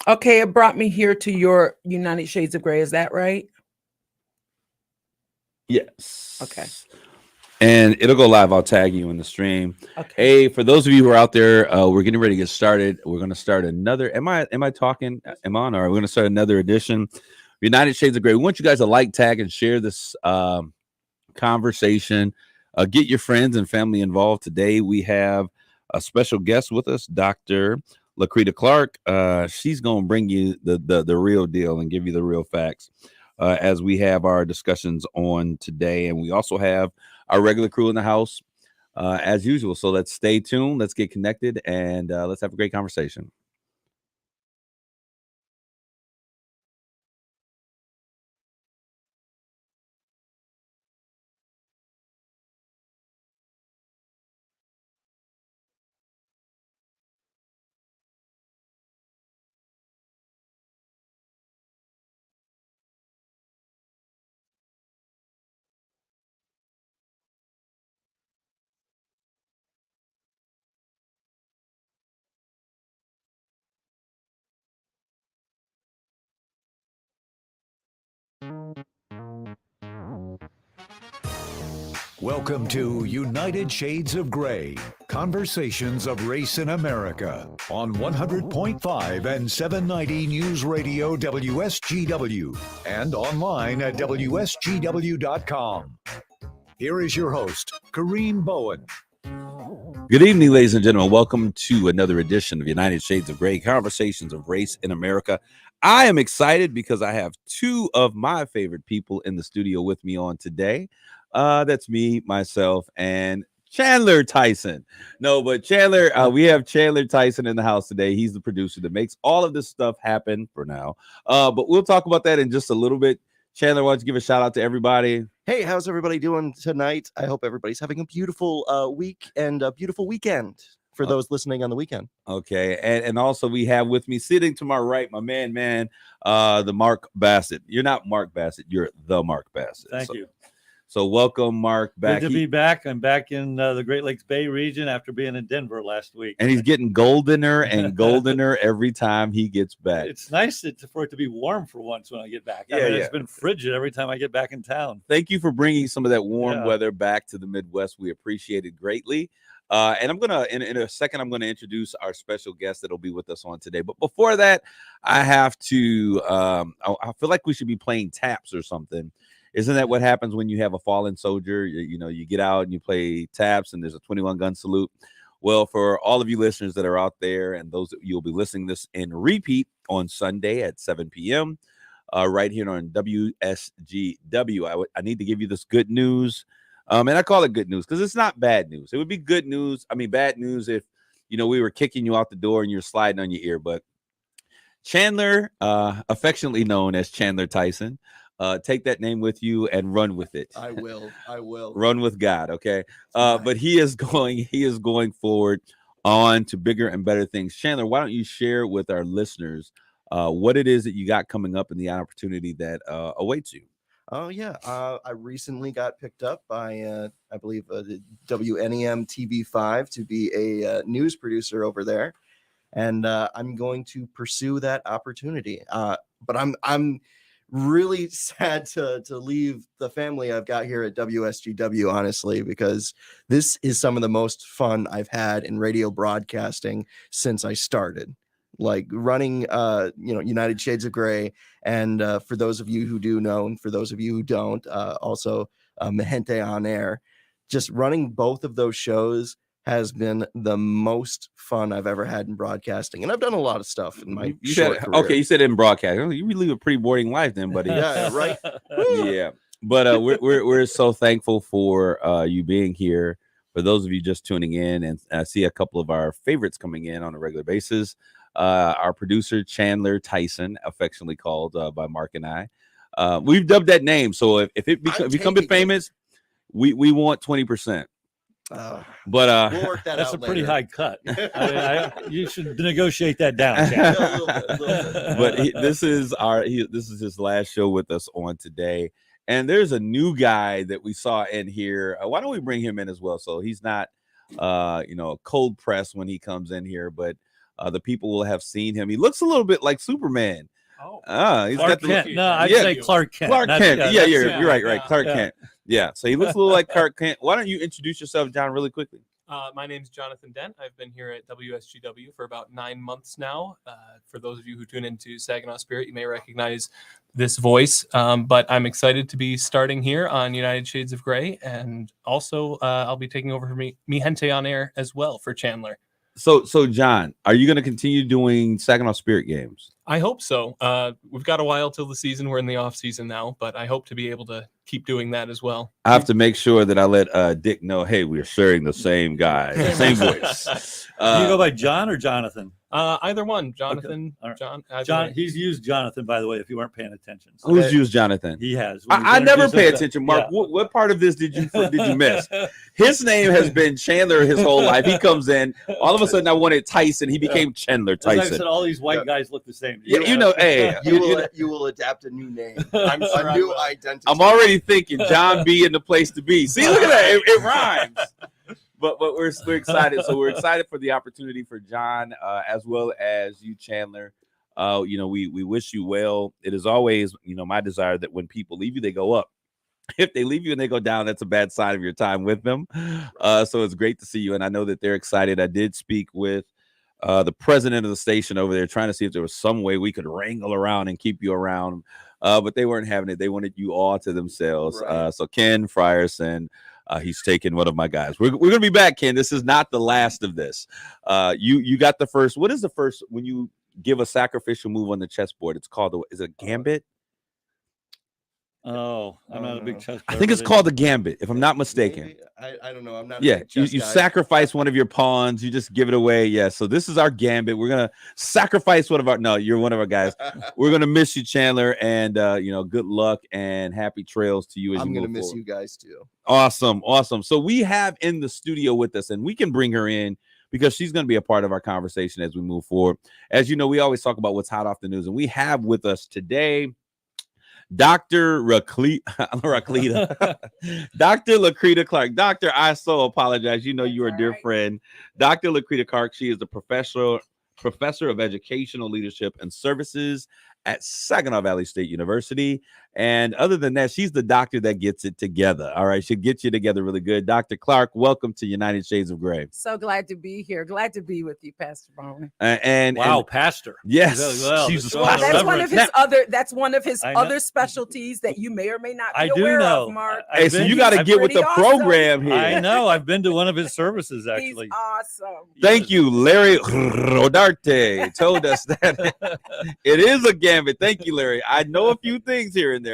Okay, it brought me here to your United Shades of Grey. Is that right? Yes. Okay. And it'll go live. I'll tag you in the stream. Okay. Hey, for those of you who are out there, we're getting ready to get started. We're going to start another. Am I talking? Am I on? Or we're going to start another edition of United Shades of Grey. We want you guys to like, tag, and share this conversation. Get your friends and family involved. Today we have a special guest with us, Dr. LaCreta Clark. She's going to bring you the real deal and give you the real facts as we have our discussions on today. And we also have our regular crew in the house as usual. So let's stay tuned. Let's get connected and let's have a great conversation. Welcome to United Shades of Grey, Conversations of Race in America on 100.5 and 790 News Radio WSGW and online at WSGW.com. Here is your host, Kareem Bowen. Good evening, ladies and gentlemen. Welcome to another edition of United Shades of Grey, Conversations of Race in America. I am excited because I have two of my favorite people in the studio with me on today. That's me, myself, and Chandler Tyson. No, but Chandler, we have Chandler Tyson in the house today. He's the producer that makes all of this stuff happen for now. But we'll talk about that in just a little bit. Chandler, why don't you give a shout out to everybody? Hey, how's everybody doing tonight? I hope everybody's having a beautiful week and a beautiful weekend for those listening on the weekend. Okay, and also we have with me sitting to my right, my man, the Mark Bassett. You're not Mark Bassett, you're the Mark Bassett. Thank you. So welcome, Mark, back. Good to be back. I'm back in the Great Lakes Bay region after being in Denver last week. And he's getting goldener and goldener every time he gets back. It's nice for it to be warm for once when I get back. It's been frigid every time I get back in town. Thank you for bringing some of that warm weather back to the Midwest. We appreciate it greatly. And I'm going to, in a second, I'm going to introduce our special guest that'll be with us on today. But before that, I have to, I feel like we should be playing taps or something. Isn't that what happens when you have a fallen soldier? You get out and you play taps and there's a 21 gun salute. Well, for all of you listeners that are out there and those that you'll be listening this in repeat on Sunday at 7 p.m. Right here on WSGW. I need to give you this good news. And I call it good news because it's not bad news. It would be good news. I mean, bad news if, we were kicking you out the door and you're sliding on your ear. But Chandler, affectionately known as Chandler Tyson, take that name with you and run with it. I will. Run with God, okay? But he is going forward on to bigger and better things. Chandler, why don't you share with our listeners what it is that you got coming up and the opportunity that awaits you? Oh, yeah. I recently got picked up by, I believe, the WNEM TV5 to be a news producer over there. And I'm going to pursue that opportunity. But I'm really sad to leave the family I've got here at WSGW, honestly, because this is some of the most fun I've had in radio broadcasting since I started. Like running, United Shades of Grey. And for those of you who do know, and for those of you who don't, also Mejente on Air, just running both of those shows has been the most fun I've ever had in broadcasting. And I've done a lot of stuff in my short career. Okay, you said in broadcasting. You really live a pretty boring life then, buddy. Yeah, right. Yeah. But we're so thankful for you being here. For those of you just tuning in, and I see a couple of our favorites coming in on a regular basis. Our producer, Chandler Tyson, affectionately called by Mark and I. We've dubbed that name. So if it becomes famous, we want 20%. But we'll work that's a pretty high cut. You should negotiate that down. But this is his last show with us on today. And there's a new guy that we saw in here. Why don't we bring him in as well? So he's not, cold press when he comes in here, but the people will have seen him. He looks a little bit like Superman. He's Clark got the Kent. No, I'd say Clark Kent. Clark Kent. Yeah, you're right. Yeah. Clark Kent. Yeah. So he looks a little like Clark Kent. Why don't you introduce yourself, John, really quickly? My name's Jonathan Dent. I've been here at WSGW for about 9 months now. For those of you who tune into Saginaw Spirit, you may recognize this voice. But I'm excited to be starting here on United Shades of Grey, and also I'll be taking over for Mi Gente on air as well for Chandler. So John, are you going to continue doing Saginaw Spirit games? I hope so. We've got a while till the season. We're in the off season now, but I hope to be able to keep doing that as well. I have to make sure that I let Dick know, hey, we're sharing the same guy, the same voice. Do you go by John or Jonathan? Either one, Jonathan, Okay. Right. John. John. He's used Jonathan, by the way, if you weren't paying attention. So Who's used Jonathan? he has. I never pay attention, Mark. Yeah. What part of this did you miss? His name has been Chandler his whole life. He comes in, all of a sudden I wanted Tyson. He became Chandler Tyson. As I said, all these white guys look the same. Yeah, you know, hey, you will adapt a new name. I'm sure a new identity. I'm already thinking John B in the place to be. See, look at that. It rhymes. But we're excited. So we're excited for the opportunity for John, as well as you, Chandler. We wish you well. It is always, my desire that when people leave you, they go up. If they leave you and they go down, that's a bad sign of your time with them. So it's great to see you. And I know that they're excited. I did speak with the president of the station over there, trying to see if there was some way we could wrangle around and keep you around. But they weren't having it. They wanted you all to themselves. Right. So Ken Frierson, he's taking one of my guys. We're going to be back, Ken. This is not the last of this. You got the first. What is the first when you give a sacrificial move on the chessboard? It's called, is it a gambit? Oh, I'm not a big chess player. I think it's called the gambit, if I'm not mistaken. I don't know. I'm not. Yeah, you sacrifice one of your pawns. You just give it away. Yeah, so this is our gambit. We're going to sacrifice one of our. No, you're one of our guys. We're going to miss you, Chandler. And, good luck and happy trails to you as I'm you move going to miss forward. you guys, too. Awesome. So we have in the studio with us, and we can bring her in because she's going to be a part of our conversation as we move forward. As you know, we always talk about what's hot off the news, and we have with us today Dr. LaCreta. Dr. LaCreta Clark. Doctor, I so apologize. You are a dear friend. Dr. LaCreta Clark, she is the professor of educational leadership and services at Saginaw Valley State University. And other than that, she's the doctor that gets it together. All right. She'll get you together really good. Dr. Clark, welcome to United Shades of Grey. So glad to be here. Glad to be with you, Pastor Bowen. Pastor. Yes. That's one of his other specialties that you may or may not be aware of, Mark. Hey, so you got to get with the program here. I know. I've been to one of his services, actually. He's awesome. Thank you. Larry Rodarte told us that it is a gambit. Thank you, Larry. I know a few things here and there.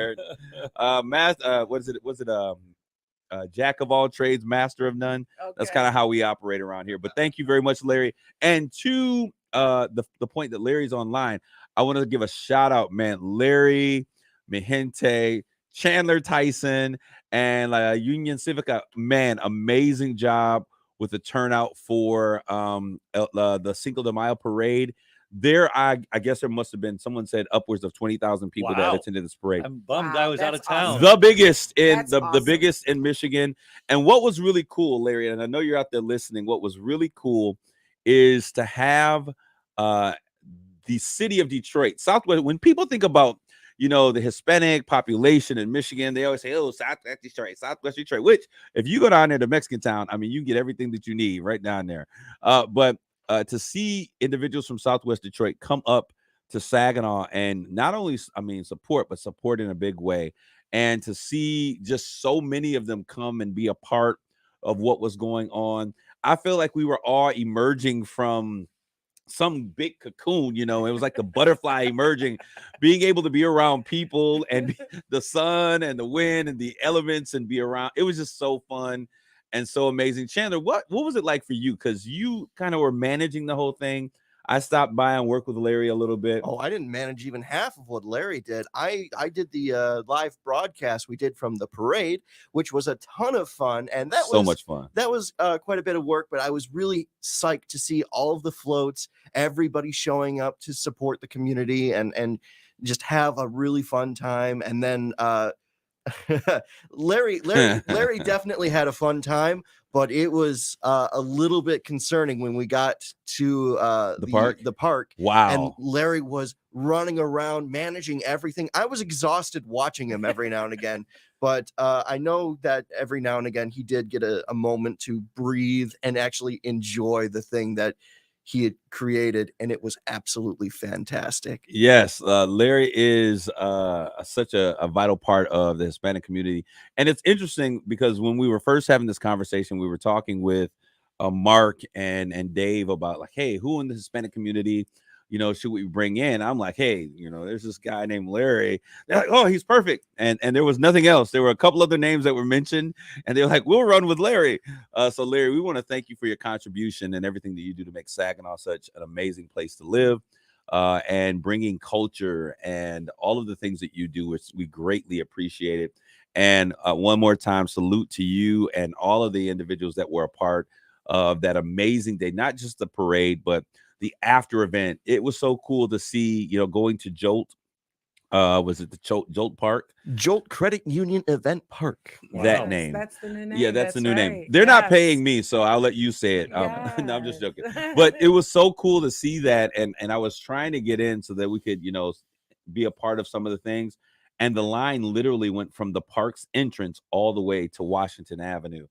Jack of all trades, master of none. Okay. That's kind of how we operate around here. But thank you very much, Larry. And to the point that Larry's online, I want to give a shout out, man. Larry, Mihente, Chandler Tyson, and Union Civica, man, amazing job with the turnout for the Cinco de Mayo parade. There, I guess there must have been, someone said upwards of 20,000 people that attended this parade. I'm bummed I was out of town. The biggest in the biggest in Michigan. And what was really cool, Larry, and I know you're out there listening, what was really cool is to have the city of Detroit, Southwest. When people think about, the Hispanic population in Michigan, they always say, oh, Southwest Detroit, which if you go down there to Mexican town, I mean, you get everything that you need right down there. But to see individuals from Southwest Detroit come up to Saginaw and not only, support, but support in a big way. And to see just so many of them come and be a part of what was going on. I feel like we were all emerging from some big cocoon, it was like the butterfly emerging, being able to be around people and the sun and the wind and the elements and be around. It was just so fun. And so amazing. Chandler, what was it like for you? Because you kind of were managing the whole thing. I stopped by and worked with Larry a little bit. Oh, I didn't manage even half of what Larry did. I did the live broadcast we did from the parade, which was a ton of fun. And that was so much fun. That was quite a bit of work, but I was really psyched to see all of the floats, everybody showing up to support the community and just have a really fun time. And then Larry definitely had a fun time, but it was a little bit concerning when we got to the park. Wow. And Larry was running around managing everything. I was exhausted watching him every now and again, but I know that every now and again he did get a moment to breathe and actually enjoy the thing that he had created, and it was absolutely fantastic. Yes, Larry is such a vital part of the Hispanic community. And it's interesting because when we were first having this conversation, we were talking with Mark and Dave about like, hey, who in the Hispanic community, should we bring in? I'm like, hey, there's this guy named Larry. They're like, oh, he's perfect. And there was nothing else. There were a couple other names that were mentioned, and they're like, we'll run with Larry. So Larry, we want to thank you for your contribution and everything that you do to make Saginaw such an amazing place to live, and bringing culture and all of the things that you do, which we greatly appreciate it. And one more time, salute to you and all of the individuals that were a part of that amazing day, not just the parade, but the after event. It was so cool to see, going to Jolt. Was it the Jolt Park? Jolt Credit Union Event Park. That name. That's the new name. Yeah, that's the new right. name. They're not paying me, so I'll let you say it. No, I'm just joking. But it was so cool to see that, and I was trying to get in so that we could, be a part of some of the things. And the line literally went from the park's entrance all the way to Washington Avenue.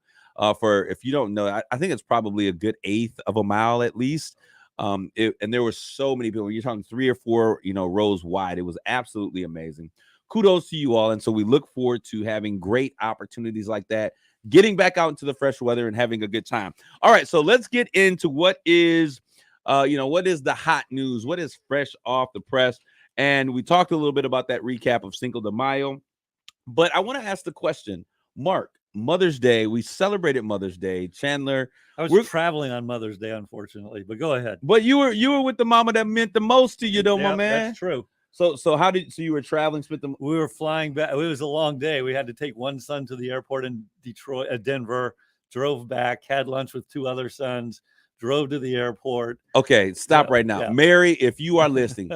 For if you don't know, I think it's probably a good 1/8 of a mile at least. And there were so many people. You're talking 3 or 4, rows wide. It was absolutely amazing. Kudos to you all. And so we look forward to having great opportunities like that, getting back out into the fresh weather and having a good time. All right, so let's get into what is the hot news, what is fresh off the press. And we talked a little bit about that recap of Cinco de Mayo, but I want to ask the question, Mark. Mother's Day, we celebrated Mother's Day. Chandler, I was traveling on Mother's Day, unfortunately, but go ahead. But you were with the mama that meant the most to you, though, my man. That's true. So you were traveling, we were flying back. It was a long day. We had to take one son to the airport in Denver, drove back, had lunch with 2 other sons, drove to the airport. Okay, stop right now. Yeah. Mary, if you are listening,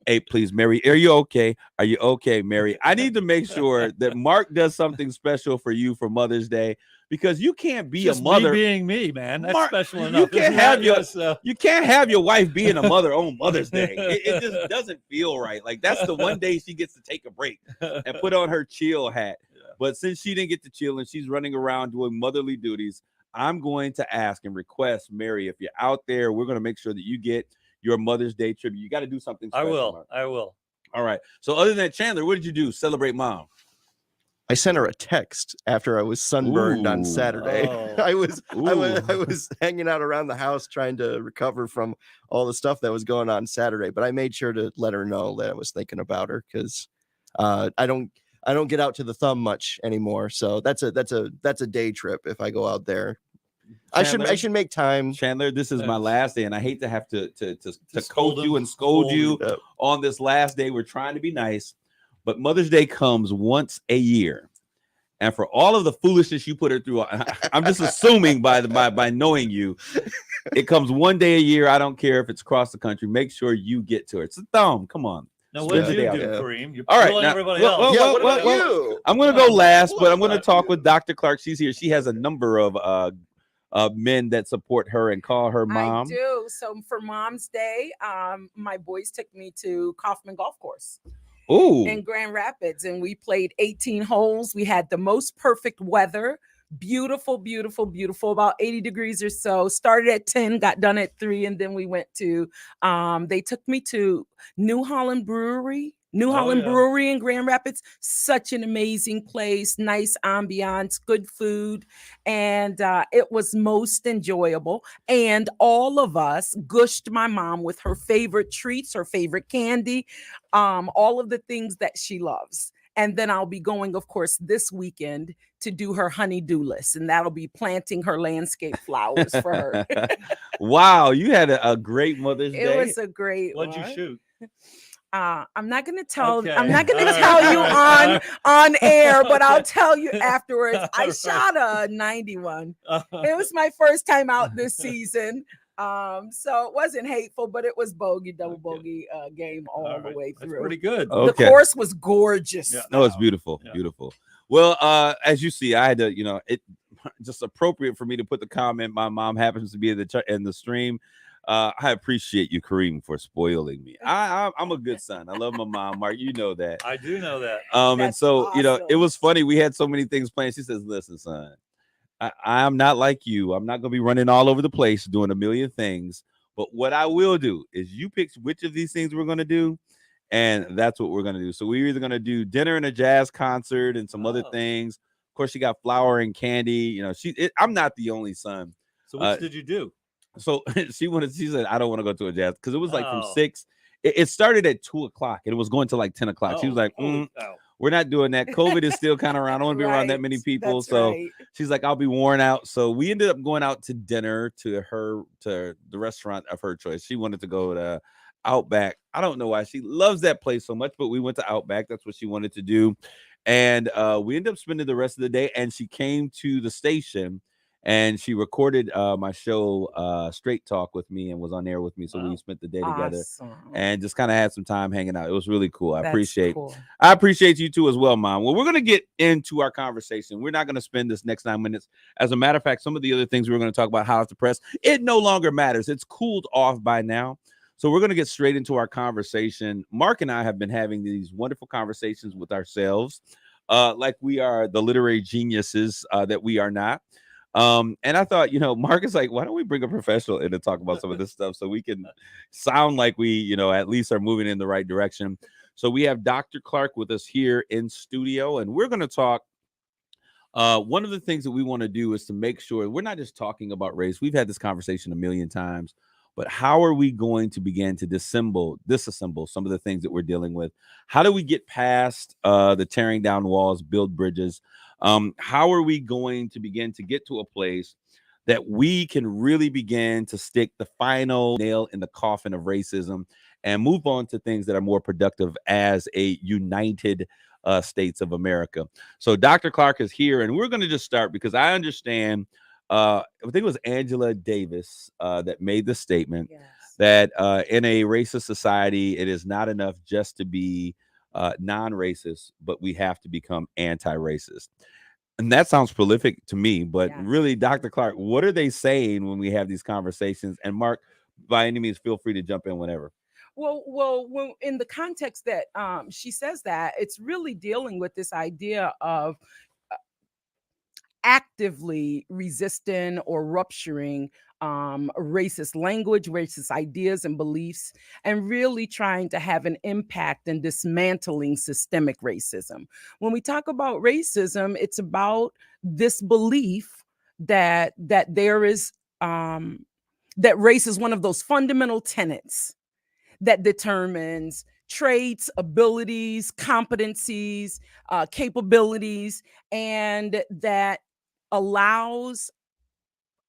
hey, please, Mary, are you okay? Are you okay, Mary? I need to make sure that Mark does something special for you for Mother's Day, because you can't be just a mother. Me being me, man. That's Mark, special enough. You can't have your wife being a mother on Mother's Day. It just doesn't feel right. Like, that's the one day she gets to take a break and put on her chill hat. Yeah. But since she didn't get to chill and she's running around doing motherly duties, I'm going to ask and request, Mary, if you're out there, we're going to make sure that you get your Mother's Day tribute. You got to do something special. I will. All right. So other than that, Chandler, what did you do? Celebrate mom? I sent her a text after I was sunburned on Saturday. Oh. I was hanging out around the house trying to recover from all the stuff that was going on Saturday, but I made sure to let her know that I was thinking about her, because I don't get out to the thumb much anymore. So that's a day trip if I go out there. Chandler, I should make time. Chandler, this is my last day, and I hate to have to coach you and scold you on this last day. We're trying to be nice, but Mother's Day comes once a year, and for all of the foolishness you put her through, I'm just assuming by knowing you, it comes one day a year. I don't care if it's across the country. Make sure you get to her. It's a thumb. Come on. Now, what did you do, Kareem? You're all right. Now, everybody else. What about you? I'm going to go last, but I'm going to talk with Dr. Clark. She's here. She has a number of men that support her and call her mom. I do. So for Mom's Day, my boys took me to Kaufman Golf Course. Ooh. In Grand Rapids, and we played 18 holes. We had the most perfect weather. Beautiful, beautiful, beautiful. About 80 degrees or so. Started at 10, got done at 3, and then we went to they took me to New Holland Brewery in Grand Rapids. Such an amazing place, nice ambiance, good food, and it was most enjoyable. And all of us gushed my mom with her favorite treats, her favorite candy, all of the things that she loves. And then I'll be going, of course, this weekend to do her honey-do list, and that'll be planting her landscape flowers for her. Wow, you had a great Mother's Day. It was a great one. What'd you shoot? I'm not going to tell. Okay. I'm not going to tell you on air, but I'll tell you afterwards. I shot a 91. It was my first time out this season. So it wasn't hateful, but it was double bogey game all the way That's through. pretty good. The course was gorgeous. Yeah. No, it's beautiful, beautiful. Well, as you see, I had to, it just appropriate for me to put the comment. My mom happens to be in the stream. I appreciate you, Kareem, for spoiling me. I'm a good son. I love my mom, Mark. You know that. I do know that. And so awesome. it was funny. We had so many things planned. She says, "Listen, son, I'm not like you. I'm not going to be running all over the place doing a million things. But what I will do is you pick which of these things we're going to do, and that's what we're going to do. So we're either going to do dinner and a jazz concert and some other things. Of course, she got flour and candy. I'm not the only son. So which did you do? So she said, I don't want to go to a jazz because it was like from 6. It started at 2:00 and it was going to like 10:00. She was like, we're not doing that. COVID is still kind of around. I don't want to be around that many people. She's like, I'll be worn out. So we ended up going out to dinner to the restaurant of her choice. She wanted to go to Outback. I don't know why she loves that place so much, but we went to Outback. That's what she wanted to do. And we ended up spending the rest of the day. And she came to the station and she recorded my show, Straight Talk, with me and was on there with me. So we spent the day together and just kind of had some time hanging out. It was really cool. I appreciate you too as well, Mom. Well, we're going to get into our conversation. We're not going to spend this next 9 minutes. As a matter of fact, some of the other things we're going to talk about, how it's depressed, it no longer matters. It's cooled off by now. So we're going to get straight into our conversation. Mark and I have been having these wonderful conversations with ourselves, like we are the literary geniuses that we are not. And I thought, Mark is like, why don't we bring a professional in to talk about some of this stuff so we can sound like we, at least are moving in the right direction. So we have Dr. Clark with us here in studio, and we're going to talk. One of the things that we want to do is to make sure we're not just talking about race. We've had this conversation a million times, but how are we going to begin to disassemble some of the things that we're dealing with? How do we get past the tearing down walls, build bridges? How are we going to begin to get to a place that we can really begin to stick the final nail in the coffin of racism and move on to things that are more productive as a united states of America? So Dr. Clark is here, and we're going to just start because I understand, I think it was Angela Davis that made the statement that in a racist society, it is not enough just to be non-racist, but we have to become anti-racist. And that sounds prolific to me, but really, Dr. Clark, what are they saying when we have these conversations? And Mark, by any means, feel free to jump in whenever. Well, when, in the context that she says that, it's really dealing with this idea of actively resisting or rupturing racist language, racist ideas and beliefs, and really trying to have an impact in dismantling systemic racism. When we talk about racism, it's about this belief that there is that race is one of those fundamental tenets that determines traits, abilities, competencies, capabilities, and that allows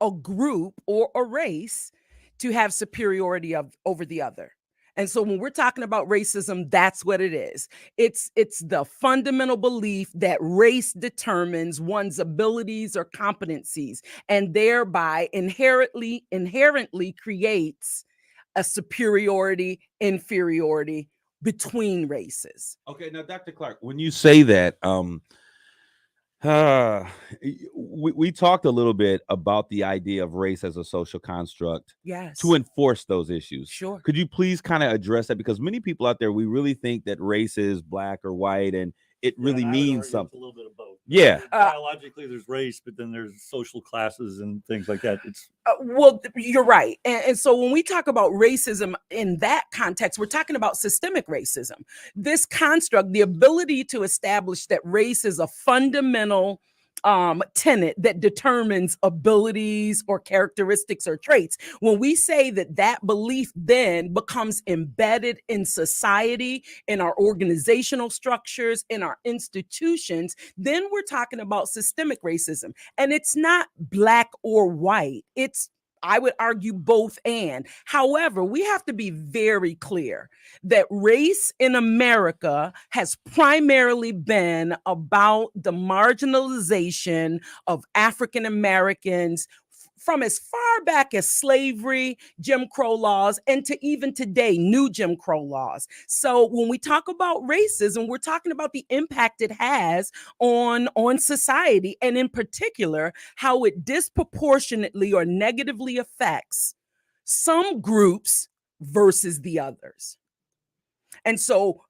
a group or a race to have superiority over the other. And so when we're talking about racism, that's what it is. It's the fundamental belief that race determines one's abilities or competencies, and thereby inherently creates a superiority, inferiority between races. Okay, now, Dr. Clark, when you say that, we talked a little bit about the idea of race as a social construct to enforce those issues. Sure. Could you please kind of address that? Because many people out there, we really think that race is black or white, and it really means something. It's a little bit of both. Yeah. Biologically, there's race, but then there's social classes and things like that. It's well, you're right. And so when we talk about racism in that context, we're talking about systemic racism. This construct, the ability to establish that race is a fundamental tenet that determines abilities or characteristics or traits. When we say that belief then becomes embedded in society, in our organizational structures, in our institutions, then we're talking about systemic racism. And it's not black or white. It's, I would argue, both and. However, we have to be very clear that race in America has primarily been about the marginalization of African Americans from as far back as slavery, Jim Crow laws, and to even today, new Jim Crow laws. So when we talk about racism, we're talking about the impact it has on society, and in particular, how it disproportionately or negatively affects some groups versus the others. And so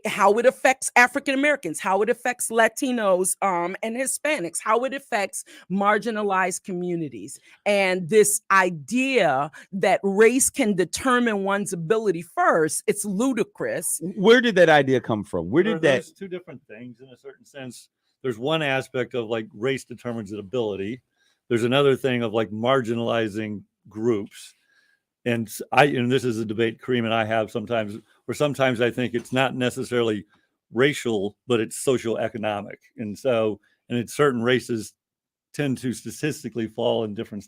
how it affects African Americans, how it affects Latinos and Hispanics, how it affects marginalized communities. And this idea that race can determine one's ability first, it's ludicrous. Where did that idea come from? Where did that? There's two different things in a certain sense. There's one aspect of like race determines ability. There's another thing of like marginalizing groups. And this is a debate Kareem and I have sometimes, where sometimes I think it's not necessarily racial, but it's socioeconomic. And certain races tend to statistically fall in different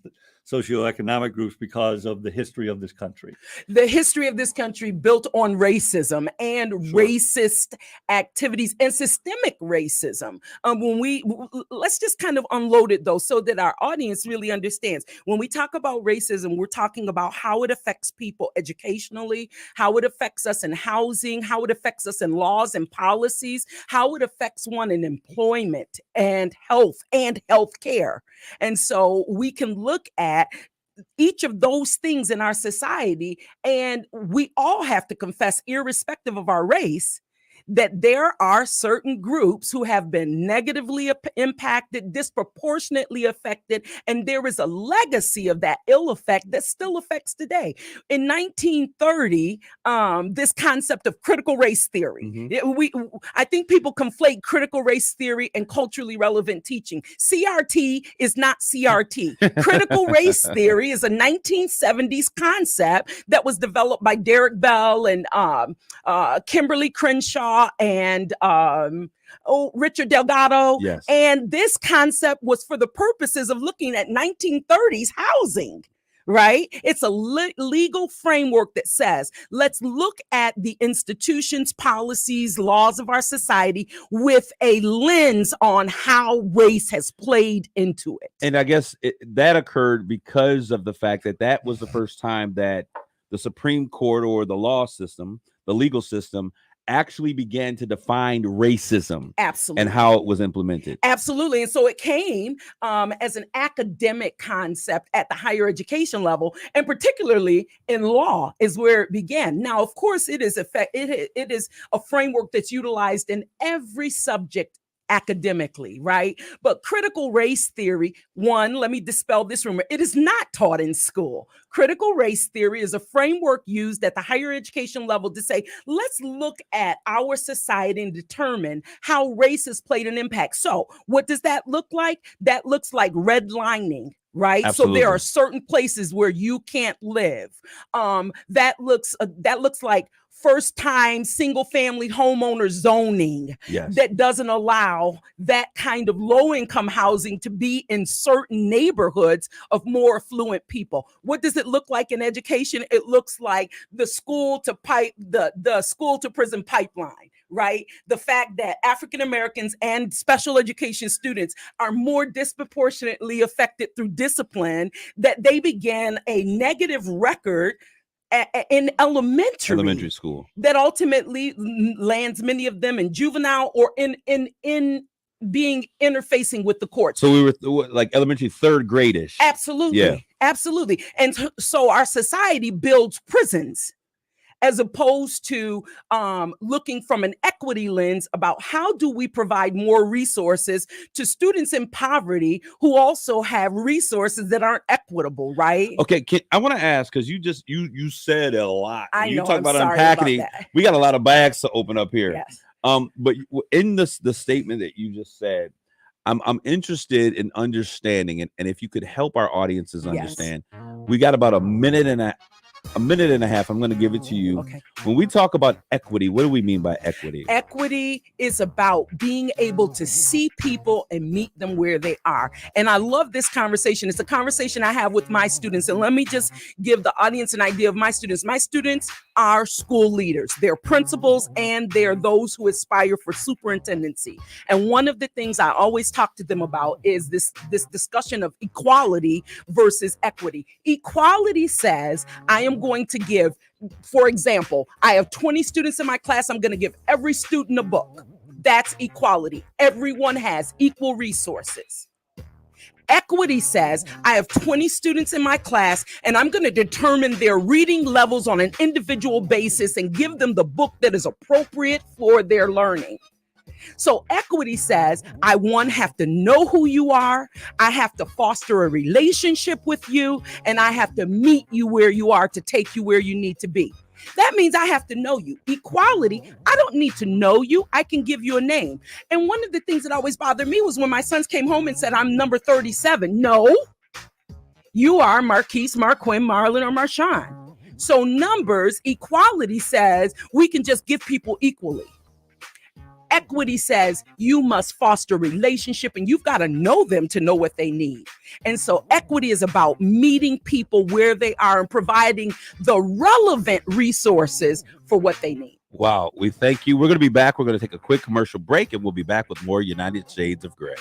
socioeconomic groups because of the history of this country. The history of this country built on racism and racist activities and systemic racism. Let's just kind of unload it though, so that our audience really understands. When we talk about racism, we're talking about how it affects people educationally, how it affects us in housing, how it affects us in laws and policies, how it affects one in employment and health and healthcare. And so we can look at each of those things in our society, and we all have to confess, irrespective of our race, that there are certain groups who have been negatively impacted, disproportionately affected, and there is a legacy of that ill effect that still affects today. In 1930, this concept of critical race theory, I think people conflate critical race theory and culturally relevant teaching. CRT is not CRT. Critical race theory is a 1970s concept that was developed by Derek Bell and Kimberly Crenshaw and Richard Delgado. Yes. And this concept was for the purposes of looking at 1930s housing, right? It's a legal framework that says, let's look at the institutions, policies, laws of our society with a lens on how race has played into it. And I guess that occurred because of the fact that that was the first time that the Supreme Court or the law system, the legal system, actually began to define racism. Absolutely. And how it was implemented. Absolutely. And so it came as an academic concept at the higher education level, and particularly in law is where it began. Now, of course, it is a framework that's utilized in every subject academically, right? But critical race theory, let me dispel this rumor. It is not taught in school. Critical race theory is a framework used at the higher education level to say, let's look at our society and determine how race has played an impact. So what does that look like? That looks like redlining. Right. Absolutely. So there are certain places where you can't live. That looks like first time single family homeowner zoning. Yes. That doesn't allow that kind of low income housing to be in certain neighborhoods of more affluent people. What does it look like in education? It looks like the school to prison pipeline. Right? The fact that African Americans and special education students are more disproportionately affected through discipline, that they began a negative record in elementary school that ultimately lands many of them in juvenile or in being interfacing with the courts. So we were like elementary, third grade-ish. Absolutely. Yeah. Absolutely. And so our society builds prisons, as opposed to looking from an equity lens about how do we provide more resources to students in poverty who also have resources that aren't equitable, right? Okay, I want to ask, because you said a lot. I know. Talk about unpacking. We got a lot of bags to open up here. Yes. But in the statement that you just said, I'm interested in understanding, and if you could help our audiences understand, we got about a minute and a minute and a half. I'm going to give it to you. Okay. When we talk about equity, what do we mean by equity? Equity is about being able to see people and meet them where they are. And I love this conversation. It's a conversation I have with my students. And let me just give the audience an idea of my students. My students are school leaders. They're principals and they're those who aspire for superintendency. And one of the things I always talk to them about is this discussion of equality versus equity. Equality says I am going to give, for example, I have 20 students in my class. I'm going to give every student a book. That's equality. Everyone has equal resources. Equity says I have 20 students in my class and I'm going to determine their reading levels on an individual basis and give them the book that is appropriate for their learning. So equity says I have to know who you are, I have to foster a relationship with you, and I have to meet you where you are to take you where you need to be. That means I have to know you. Equality, I don't need to know you. I can give you a name. And one of the things that always bothered me was when my sons came home and said, I'm number 37. No, you are Marquise, Marquin, Marlon, or Marshawn. So numbers, equality says we can just give people equally. Equity says you must foster relationship and you've got to know them to know what they need. And so equity is about meeting people where they are and providing the relevant resources for what they need. Wow. We thank you. We're going to be back. We're going to take a quick commercial break and we'll be back with more United Shades of Gray.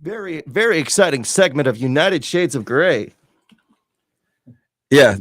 Very, very exciting segment of United Shades of Gray. Yeah,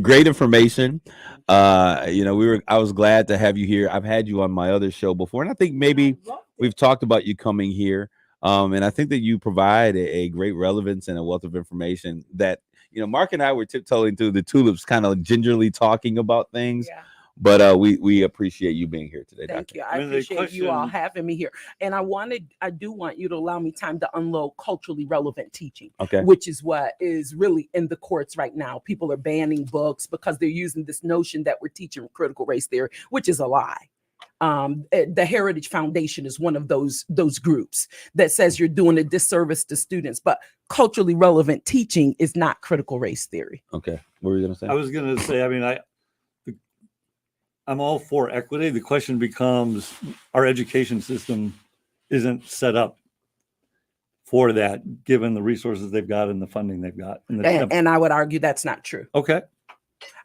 great information. I was glad to have you here. I've had you on my other show before, and I think maybe we've talked about you coming here. And I think that you provide a great relevance and a wealth of information that, Mark and I were tiptoeing through the tulips, kind of gingerly talking about things. Yeah. But we appreciate you being here today. Thank you. I appreciate you all having me here. And I do want you to allow me time to unload culturally relevant teaching, which is what is really in the courts right now. People are banning books because they're using this notion that we're teaching critical race theory, which is a lie. The Heritage Foundation is one of those groups that says you're doing a disservice to students, but culturally relevant teaching is not critical race theory. Okay. What were you going to say? I was going to say, I'm all for equity. The question becomes, our education system isn't set up for that, given the resources they've got and the funding they've got. And I would argue that's not true. Okay.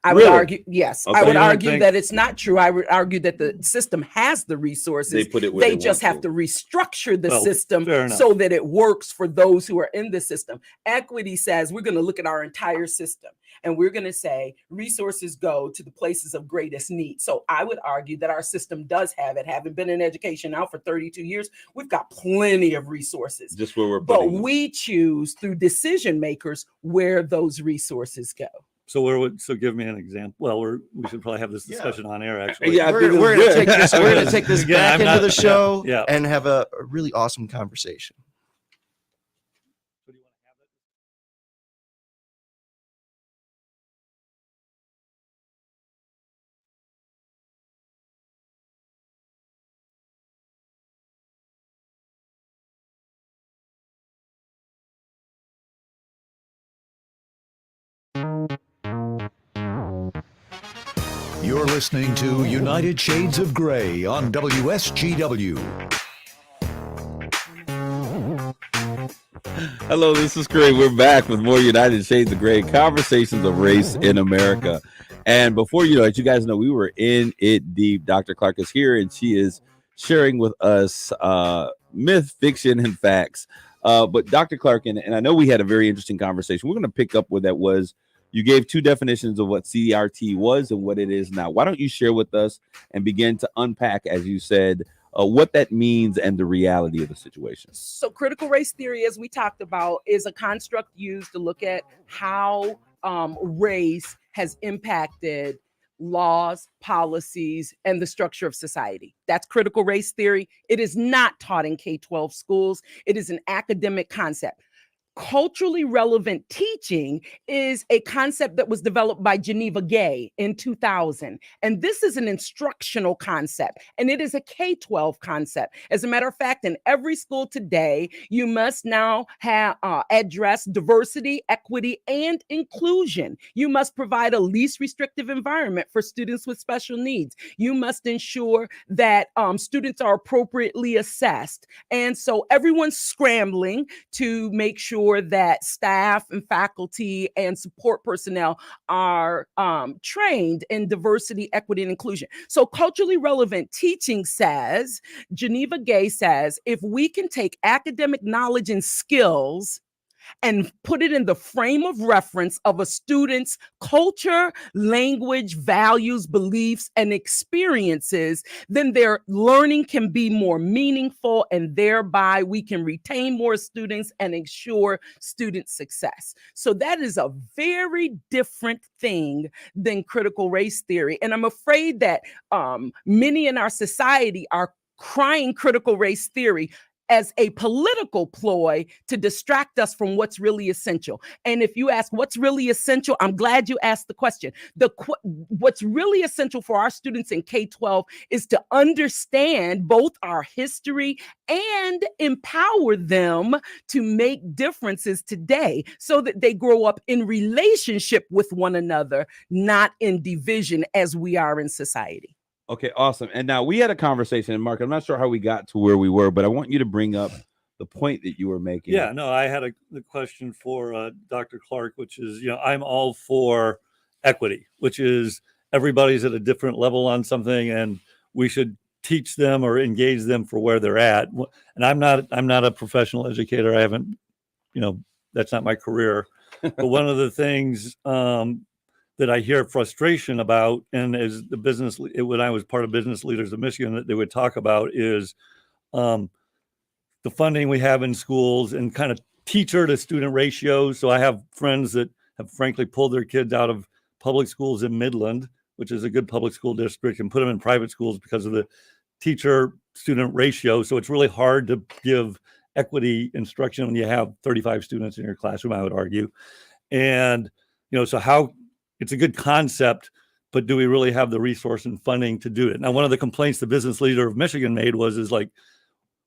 I would argue, yes. Okay. I would argue that it's not true. I would argue that the system has the resources. They just have to restructure the system so that it works for those who are in the system. Equity says we're going to look at our entire system and we're going to say resources go to the places of greatest need. So I would argue that our system does have it. Having been in education now for 32 years, we've got plenty of resources. Just where we're but we choose through decision makers where those resources go. So give me an example. Well, we should probably have this discussion on air. Actually, yeah, we're going to take this back into the show and have a really awesome conversation. You're listening to United Shades of Gray on WSGW. Hello, this is Kareem. We're back with more United Shades of Gray, Conversations of Race in America. And before you guys know, we were in it deep. Dr. Clark is here, and she is sharing with us myth, fiction, and facts. But Dr. Clark, and I know we had a very interesting conversation. We're going to pick up where that was. You gave two definitions of what CRT was and what it is now. Why don't you share with us and begin to unpack, as you said, what that means and the reality of the situation? So critical race theory, as we talked about, is a construct used to look at how race has impacted laws, policies, and the structure of society. That's critical race theory. It is not taught in K-12 schools. It is an academic concept. culturally relevant teaching is a concept that was developed by Geneva Gay in 2000. And this is an instructional concept, and it is a K-12 concept. As a matter of fact, in every school today, you must now have address diversity, equity, and inclusion. You must provide a least restrictive environment for students with special needs. You must ensure that students are appropriately assessed. And so everyone's scrambling to make sure that staff and faculty and support personnel are trained in diversity, equity, and inclusion. So culturally relevant teaching says, Geneva Gay says, if we can take academic knowledge and skills and put it in the frame of reference of a student's culture, language, values, beliefs, and experiences, then their learning can be more meaningful, and thereby we can retain more students and ensure student success. So that is a very different thing than critical race theory. And I'm afraid that many in our society are crying critical race theory as a political ploy to distract us from what's really essential. And if you ask what's really essential, I'm glad you asked the question. What's really essential for our students in K-12 is to understand both our history and empower them to make differences today so that they grow up in relationship with one another, not in division as we are in society. Okay, awesome. And now we had a conversation, and Mark, I'm not sure how we got to where we were, but I want you to bring up the point that you were making. Yeah, no, I had the question for Dr. Clark, which is, I'm all for equity, which is everybody's at a different level on something, and we should teach them or engage them for where they're at. And I'm not a professional educator. I haven't, that's not my career. But one of the things that I hear frustration about, and as when I was part of Business Leaders of Michigan, that they would talk about is the funding we have in schools and kind of teacher to student ratios. So I have friends that have frankly pulled their kids out of public schools in Midland, which is a good public school district, and put them in private schools because of the teacher student ratio. So it's really hard to give equity instruction when you have 35 students in your classroom, I would argue. And, so it's a good concept, but do we really have the resource and funding to do it? Now, one of the complaints the Business Leader of Michigan made is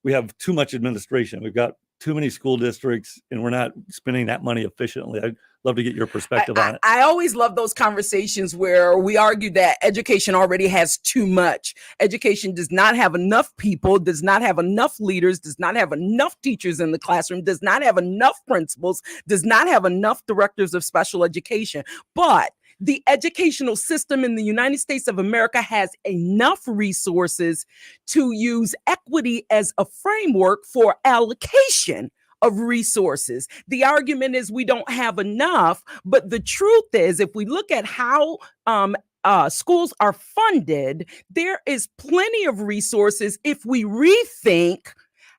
we have too much administration. We've got too many school districts, and we're not spending that money efficiently. I'd love to get your perspective on it. I always love those conversations where we argue that education already has too much. Education does not have enough people, does not have enough leaders, does not have enough teachers in the classroom, does not have enough principals, does not have enough directors of special education. But the educational system in the United States of America has enough resources to use equity as a framework for allocation of resources. The argument is we don't have enough, but the truth is, if we look at how schools are funded, there is plenty of resources if we rethink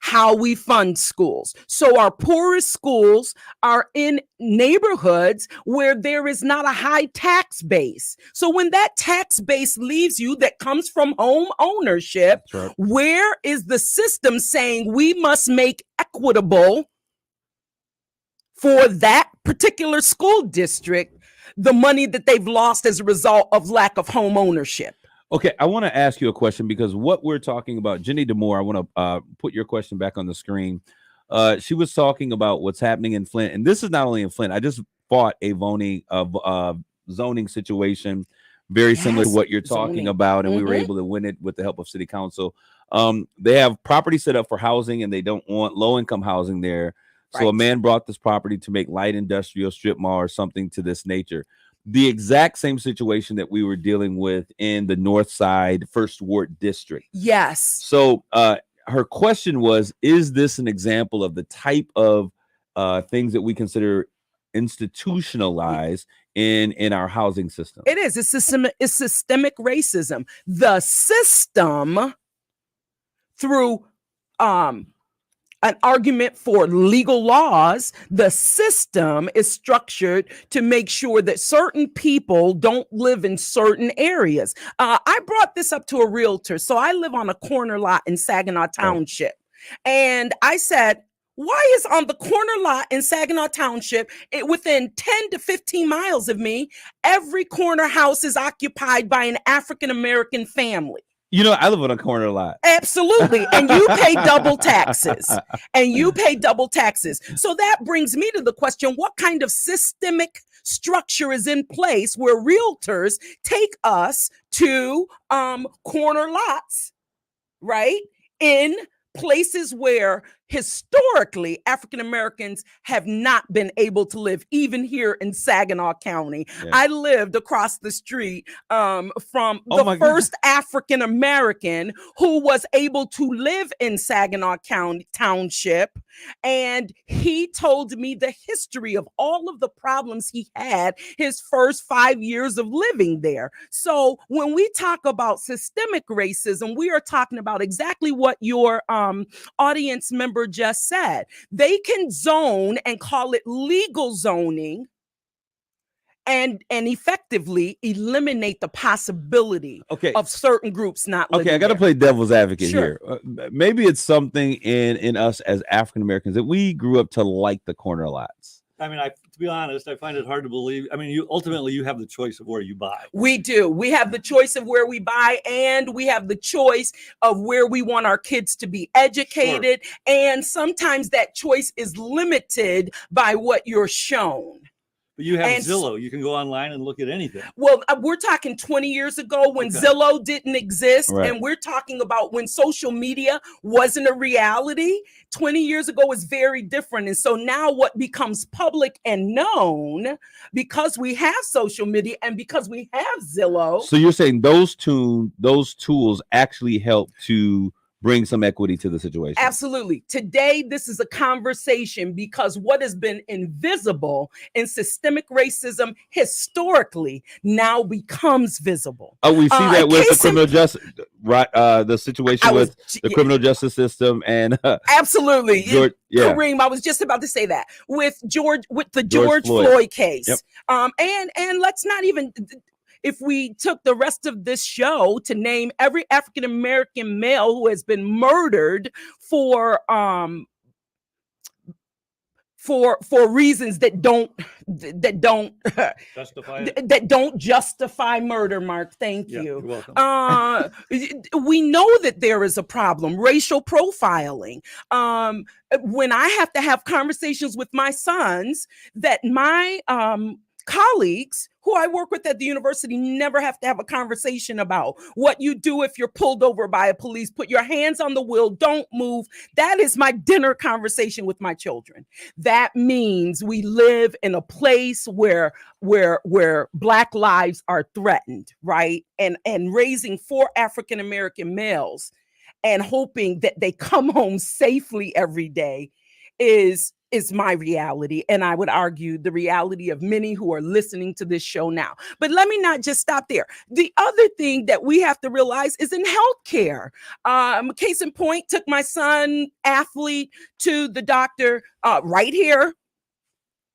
how we fund schools. So our poorest schools are in neighborhoods where there is not a high tax base. So when that tax base leaves you that comes from home ownership, Right. Where is the system saying we must make equitable for that particular school district the money that they've lost as a result of lack of home ownership? Okay, I want to ask you a question because what we're talking about, Jenny DeMoore, I want to put your question back on the screen. She was talking about what's happening in Flint, and this is not only in Flint. I just fought a zoning situation very similar to what you're talking about, and we were able to win it with the help of City Council. They have property set up for housing, and they don't want low-income housing there. So a man brought this property to make light industrial strip mall or something to this nature. The exact same situation that we were dealing with in the North Side First Ward District. Yes. So her question was, is this an example of the type of things that we consider institutionalized in our housing system? It is. It's systemic racism. The system, through an argument for legal laws, the system is structured to make sure that certain people don't live in certain areas. I brought this up to a realtor. So I live on a corner lot in Saginaw Township. And I said, Why is on the corner lot in Saginaw Township, within 10 to 15 miles of me, every corner house is occupied by an African-American family? You know, I live on a corner lot. Absolutely. And you pay double taxes. So that brings me to the question, what kind of systemic structure is in place where realtors take us to corner lots, right? In places where historically African Americans have not been able to live, even here in Saginaw County. Yeah. I lived across the street from the first African American who was able to live in Saginaw County Township, and he told me the history of all of the problems he had his first 5 years of living there. So when we talk about systemic racism, we are talking about exactly what your audience member just said. They can zone and call it legal zoning and effectively eliminate the possibility of certain groups not living I got to play devil's advocate here. Maybe it's something in us as African Americans that we grew up to like the corner lots. I mean, to be honest, I find it hard to believe. I mean, you ultimately have the choice of where you buy. We do. We have the choice of where we buy, and we have the choice of where we want our kids to be educated. Sure. And sometimes that choice is limited by what you're shown. But you have Zillow. You can go online and look at anything. Well, we're talking 20 years ago when Zillow didn't exist. Right. And we're talking about when social media wasn't a reality. 20 years ago is very different. And so now what becomes public and known, because we have social media and because we have Zillow. So you're saying those tools actually help to bring some equity to the situation? Absolutely. Today, this is a conversation because what has been invisible in systemic racism historically now becomes visible. Oh, we see that with the criminal justice, right? The situation with the criminal justice system and absolutely, Kareem. I was just about to say that with the George Floyd case. Yep. And let's not even. If we took the rest of this show to name every African American male who has been murdered for reasons that don't justify murder, Mark. Thank you. You're welcome. We know that there is a problem, racial profiling. When I have to have conversations with my sons, that my colleagues who I work with at the university never have to have a conversation about what you do if you're pulled over by a police. Put your hands on the wheel, don't move. That is my dinner conversation with my children. That means we live in a place where Black lives are threatened, right? And raising 4 African American males and hoping that they come home safely every day is my reality. And I would argue the reality of many who are listening to this show now. But let me not just stop there. The other thing that we have to realize is in healthcare. Case in point, took my son, athlete, to the doctor right here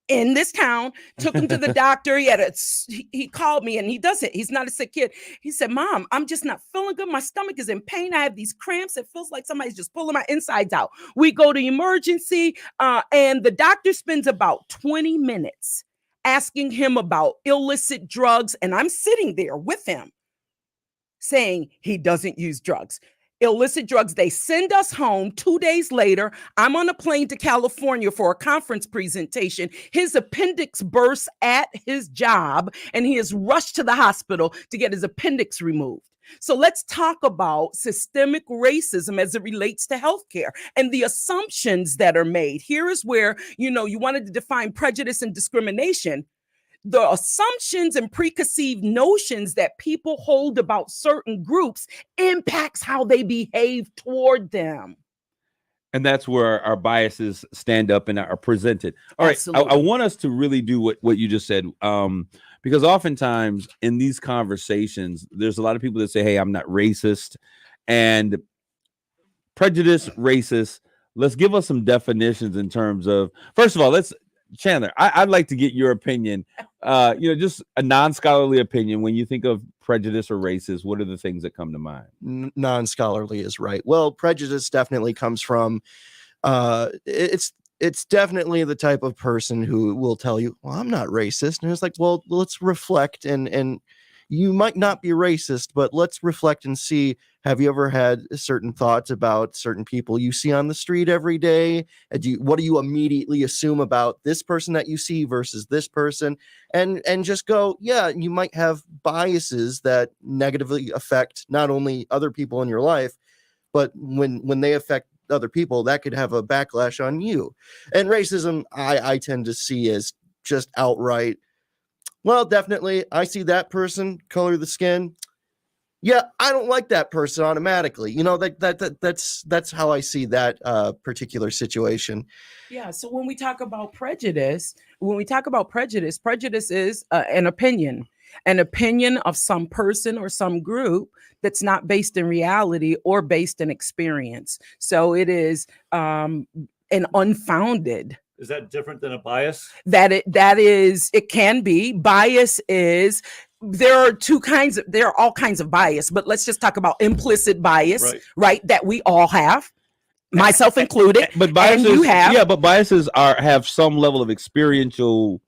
in this town, took him to the doctor. He called me, and he's not a sick kid. He said, "Mom, I'm just not feeling good. My stomach is in pain. I have these cramps. It feels like somebody's just pulling my insides out." We go to emergency, and the doctor spends about 20 minutes asking him about illicit drugs. And I'm sitting there with him saying he doesn't use drugs. Illicit drugs. They send us home. 2 days later, I'm on a plane to California for a conference presentation. His appendix bursts at his job, and he is rushed to the hospital to get his appendix removed. So let's talk about systemic racism as it relates to healthcare and the assumptions that are made. Here is where, you wanted to define prejudice and discrimination. The assumptions and preconceived notions that people hold about certain groups impacts how they behave toward them. And that's where our biases stand up and are presented. All right. I want us to really do what you just said, because oftentimes in these conversations, there's a lot of people that say, "Hey, I'm not racist," and prejudice, racist. Let's give us some definitions in terms of, first of all, Chandler, I'd like to get your opinion, just a non-scholarly opinion. When you think of prejudice or racist, what are the things that come to mind? Non-scholarly is right. Well, prejudice definitely comes from, it's it's definitely the type of person who will tell you, well, I'm not racist. And it's like, well, let's reflect, and you might not be racist, but let's reflect and see, have you ever had certain thoughts about certain people you see on the street every day? What do you immediately assume about this person that you see versus this person? And just go, yeah, you might have biases that negatively affect not only other people in your life, but when they affect other people, that could have a backlash on you. And racism, I tend to see as just outright, well, definitely, I see that person, color of the skin. Yeah, I don't like that person automatically. That's how I see that particular situation. Yeah. So when we talk about prejudice, prejudice is an opinion of some person or some group that's not based in reality or based in experience. So it is an unfounded. Is that different than a bias? It can be. Bias is, there are all kinds of bias, but let's just talk about implicit bias, right? That we all have, myself included. But biases, and you have, but biases have some level of experiential.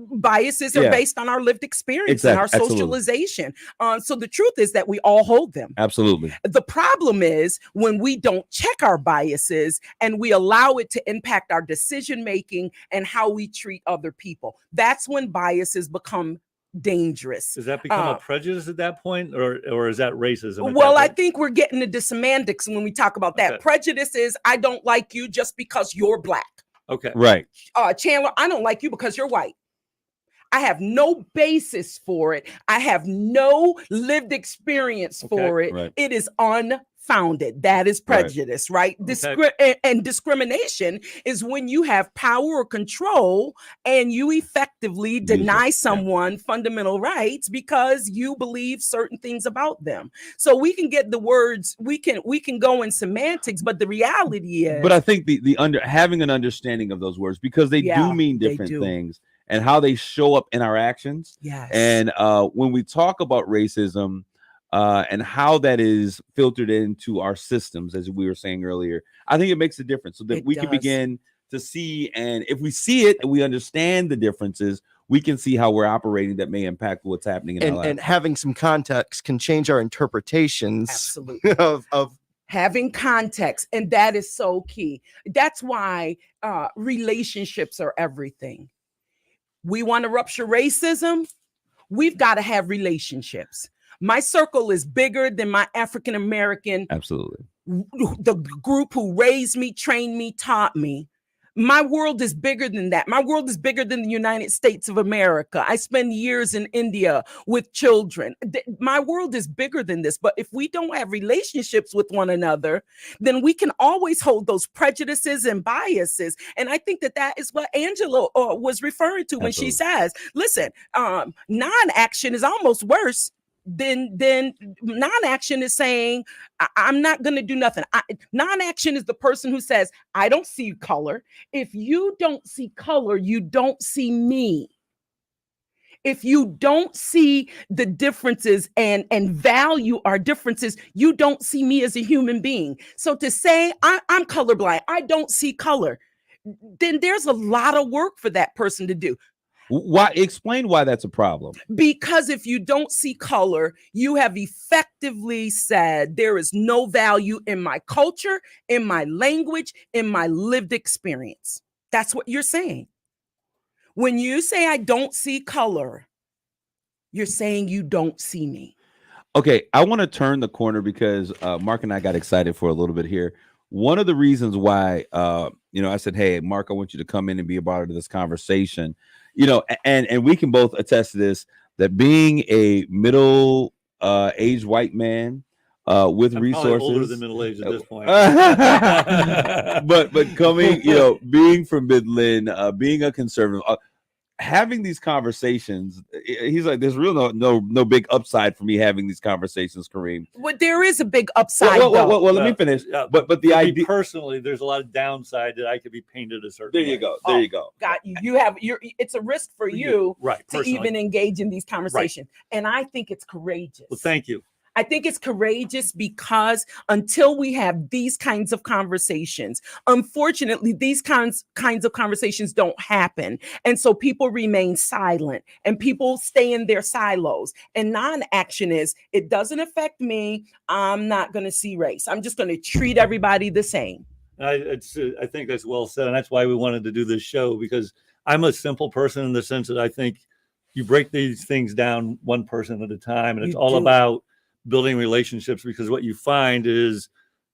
Biases are based on our lived experience and our socialization. So the truth is that we all hold them. Absolutely. The problem is when we don't check our biases and we allow it to impact our decision making and how we treat other people. That's when biases become dangerous. Does that become a prejudice at that point, or is that racism? Well, I think we're getting into semantics when we talk about that. Okay. Prejudice is, I don't like you just because you're black. Okay. Right. Chandler, I don't like you because you're white. I have no basis for it. I have no lived experience for it. Right. It is unfounded. That is prejudice, right? And discrimination is when you have power or control and you effectively deny someone fundamental rights because you believe certain things about them. So we can get the words, we can go in semantics, but the reality is. But I think having an understanding of those words, because they do mean different things, and how they show up in our actions. Yes. And when we talk about racism and how that is filtered into our systems, as we were saying earlier, I think it makes a difference so that we can begin to see. And if we see it and we understand the differences, we can see how we're operating that may impact what's happening in our lives. And having some context can change our interpretations. Absolutely. of having context. And that is so key. That's why relationships are everything. We want to rupture racism. We've got to have relationships. My circle is bigger than my African American. Absolutely. The group who raised me, trained me, taught me. My world is bigger than that. My world is bigger than the United States of America. I spend years in India with children. My world is bigger than this. But if we don't have relationships with one another, then we can always hold those prejudices and biases. And I think that is what Angela was referring to when she says, listen, non-action is almost worse then non-action is saying, I'm not going to do nothing. Non-action is the person who says, I don't see color. If you don't see color, you don't see me. If you don't see the differences and value our differences, you don't see me as a human being. So to say I'm colorblind, I don't see color, then there's a lot of work for that person to do. Explain why that's a problem. Because if you don't see color, you have effectively said there is no value in my culture, in my language, in my lived experience. That's what you're saying. When you say I don't see color, you're saying you don't see me. Okay, I want to turn the corner because Mark and I got excited for a little bit here. One of the reasons why, I said, hey, Mark, I want you to come in and be a part of this conversation. And we can both attest to this, that being a middle aged white man with resources, older than middle age at this point, but coming, being from Midland, being a conservative, having these conversations, he's like, there's real no big upside for me having these conversations, Kareem. Well, there is a big upside. Well, let me finish. But the idea, personally, there's a lot of downside that I could be painted a certain. There you go. There you go. Got you. It's a risk for you, right, to even engage in these conversations, and I think it's courageous. Well, thank you. I think it's courageous because until we have these kinds of conversations, unfortunately, these kinds of conversations don't happen. And so people remain silent and people stay in their silos. And non-action is, it doesn't affect me. I'm not going to see race. I'm just going to treat everybody the same. I think that's well said. And that's why we wanted to do this show, because I'm a simple person in the sense that I think you break these things down one person at a time. And it's all about building relationships, because what you find is,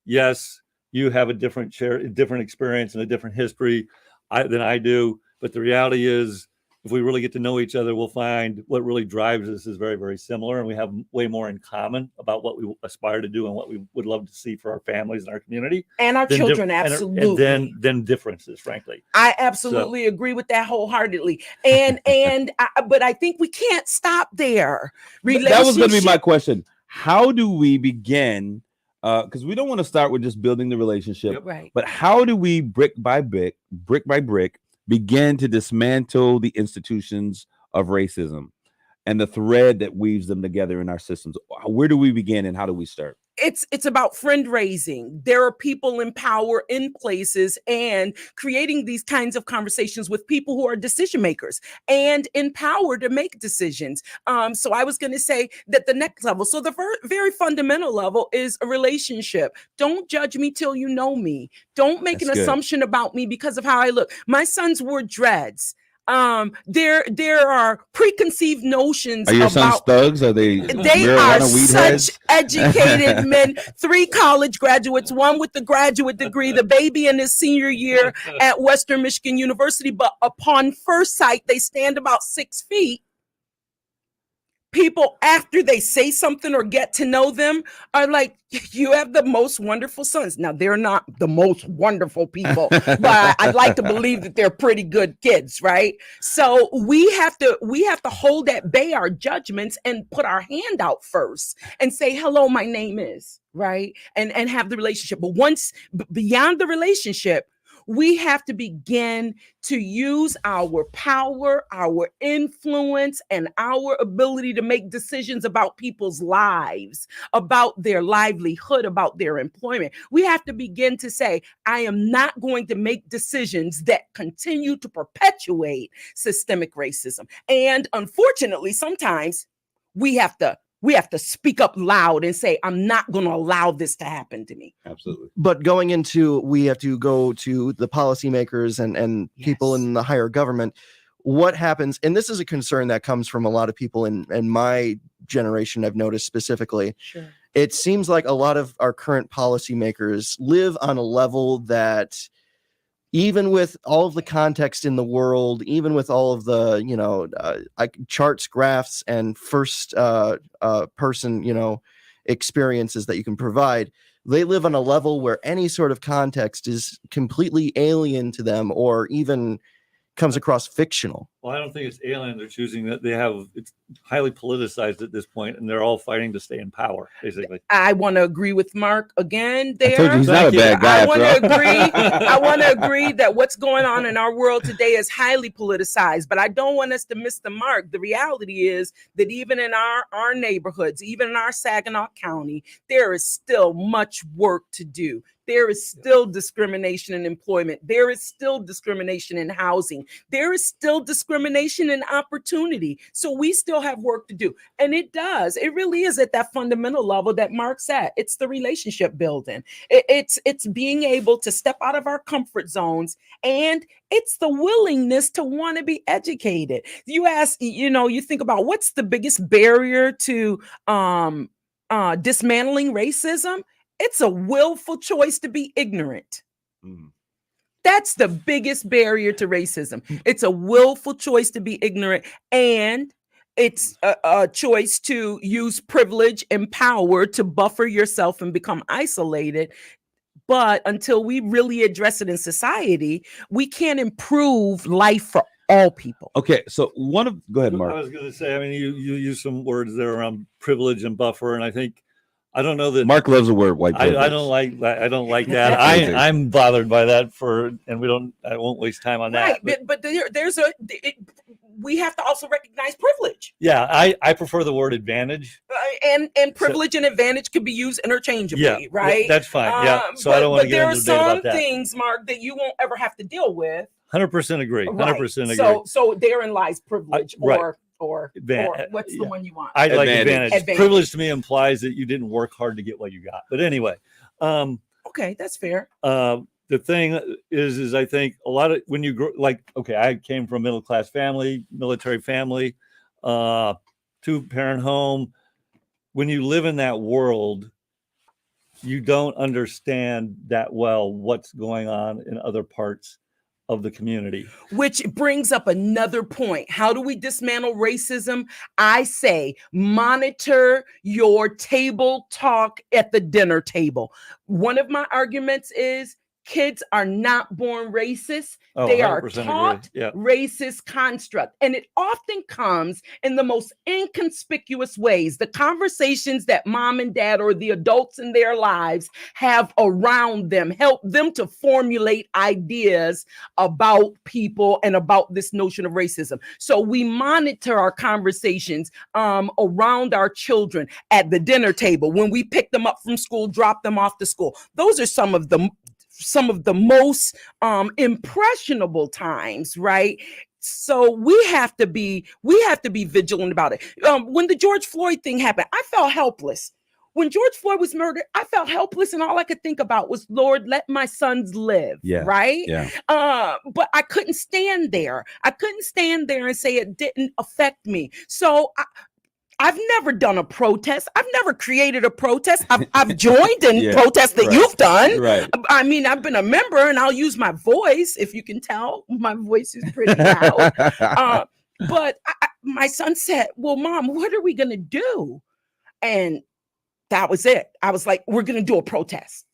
yes, you have a different experience and a different history than I do. But the reality is, if we really get to know each other, we'll find what really drives us is very, very similar. And we have way more in common about what we aspire to do and what we would love to see for our families and our community. And our children, absolutely. And then differences, frankly. I absolutely agree with that wholeheartedly. But I think we can't stop there. That was going to be my question. How do we begin? Because we don't want to start with just building the relationship, right? But how do we brick by brick, begin to dismantle the institutions of racism and the thread that weaves them together in our systems? Where do we begin and how do we start? It's about friend raising. There are people in power in places, and creating these kinds of conversations with people who are decision makers and in power to make decisions. So I was going to say that the next level, so the very fundamental level, is a relationship. Don't judge me till you know me. Don't make an assumption about me because of how I look. My sons wore dreads. There are preconceived notions. Are your sons thugs? Are they are such educated men, 3 college graduates, 1 with the graduate degree, the baby in his senior year at Western Michigan University. But upon first sight, they stand about 6 feet. People, after they say something or get to know them, are like, you have the most wonderful sons. Now, they're not the most wonderful people, but I'd like to believe that they're pretty good kids, right? So we have to hold at bay our judgments and put our hand out first and say, hello, my name is, right? And have the relationship. But once beyond the relationship, we have to begin to use our power, our influence, and our ability to make decisions about people's lives, about their livelihood, about their employment. We have to begin to say, I am not going to make decisions that continue to perpetuate systemic racism. And unfortunately, sometimes we have to speak up loud and say, I'm not going to allow this to happen to me. Absolutely. But we have to go to the policymakers and people in the higher government. What happens, and this is a concern that comes from a lot of people in my generation, I've noticed specifically. Sure. It seems like a lot of our current policymakers live on a level that, even with all of the context in the world, even with all of the, charts, graphs, and first person, experiences that you can provide, they live on a level where any sort of context is completely alien to them or even comes across fictional. Well, I don't think it's alien. They're choosing that it's highly politicized at this point, and they're all fighting to stay in power, basically. I want to agree with Mark again there. I told you he's not a bad guy. I want to agree that what's going on in our world today is highly politicized, but I don't want us to miss the mark. The reality is that even in our neighborhoods, even in our Saginaw County, there is still much work to do. There is still discrimination in employment. There is still discrimination in housing. There is still discrimination in opportunity. So we still have work to do. And it really is at that fundamental level that Mark said. It's the relationship building. It's being able to step out of our comfort zones, and it's the willingness to want to be educated. You ask, you think about what's the biggest barrier to dismantling racism? It's a willful choice to be ignorant. Mm. That's the biggest barrier to racism. It's a willful choice to be ignorant, and it's a choice to use privilege and power to buffer yourself and become isolated. But until we really address it in society, we can't improve life for all people. Okay, so go ahead, Mark. I was going to say, you use some words there around privilege and buffer, and I don't know that Mark loves the word white privilege. I don't like that. I don't like that. I'm bothered by that I won't waste time on that. Right, but we have to also recognize privilege. Yeah, I prefer the word advantage. And privilege and advantage could be used interchangeably, Yeah, right? that's fine. Yeah. So I don't want to get into a debate about that. There are some things, Mark, that you won't ever have to deal with. 100% agree. 100% agree. So therein lies privilege, or what's the one you want? I like advantage. Privilege to me implies that you didn't work hard to get what you got. But anyway, okay, that's fair. The thing is I think a lot of when you grow, I came from a middle class family, military family, 2-parent home. When you live in that world, you don't understand that well what's going on in other parts of the community. Which brings up another point. How do we dismantle racism? I say monitor your table talk at the dinner table. One of my arguments is kids are not born racist. They are taught racist construct. And it often comes in the most inconspicuous ways. The conversations that mom and dad or the adults in their lives have around them help them to formulate ideas about people and about this notion of racism. So we monitor our conversations around our children at the dinner table, when we pick them up from school, drop them off to school. Those are some of the most impressionable times, right? So we have to be vigilant about it. When the George Floyd thing happened, I felt helpless. When George Floyd was murdered, I felt helpless, and all I could think about was, Lord, let my sons live. Right? Yeah. But I couldn't stand there. I couldn't stand there and say it didn't affect me. So I've never done a protest. I've never created a protest. I've joined in protests that you've done. Right. I mean, I've been a member, and I'll use my voice. If you can tell, my voice is pretty loud. But my son said, well, Mom, what are we going to do? And that was it. I was like, we're going to do a protest.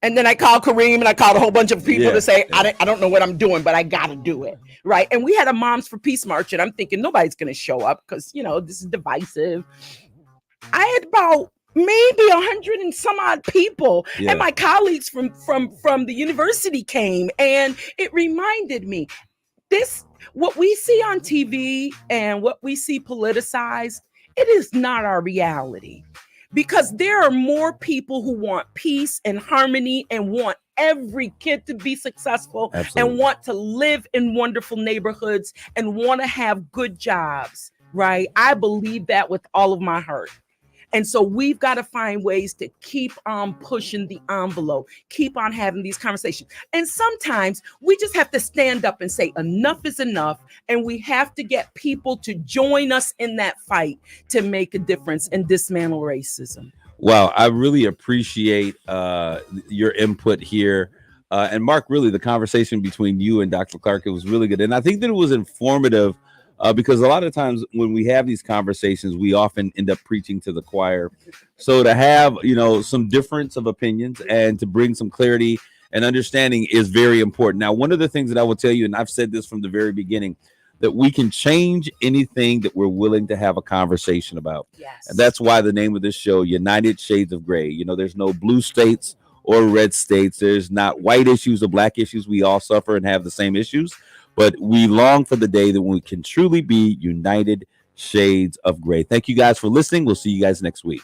And then I called Kareem and I called a whole bunch of people to say, I don't know what I'm doing, but I got to do it. Right. And we had a Moms for Peace march, and I'm thinking nobody's going to show up because, this is divisive. I had about maybe 100 and some odd people, and my colleagues from the university came, and it reminded me what we see on TV and what we see politicized, it is not our reality. Because there are more people who want peace and harmony and want every kid to be successful and want to live in wonderful neighborhoods and want to have good jobs, right? I believe that with all of my heart. And so we've got to find ways to keep on pushing the envelope, keep on having these conversations. And sometimes we just have to stand up and say enough is enough. And we have to get people to join us in that fight to make a difference and dismantle racism. Wow, I really appreciate your input here. And Mark, really, the conversation between you and Dr. Clark, it was really good. And I think that it was informative. Because a lot of times when we have these conversations, we often end up preaching to the choir. So to have, some difference of opinions and to bring some clarity and understanding is very important. Now, one of the things that I will tell you, and I've said this from the very beginning, that we can change anything that we're willing to have a conversation about. Yes. And that's why the name of this show, United Shades of Gray. There's no blue states or red states. There's not white issues or black issues. We all suffer and have the same issues. But we long for the day that we can truly be United Shades of Gray. Thank you guys for listening. We'll see you guys next week.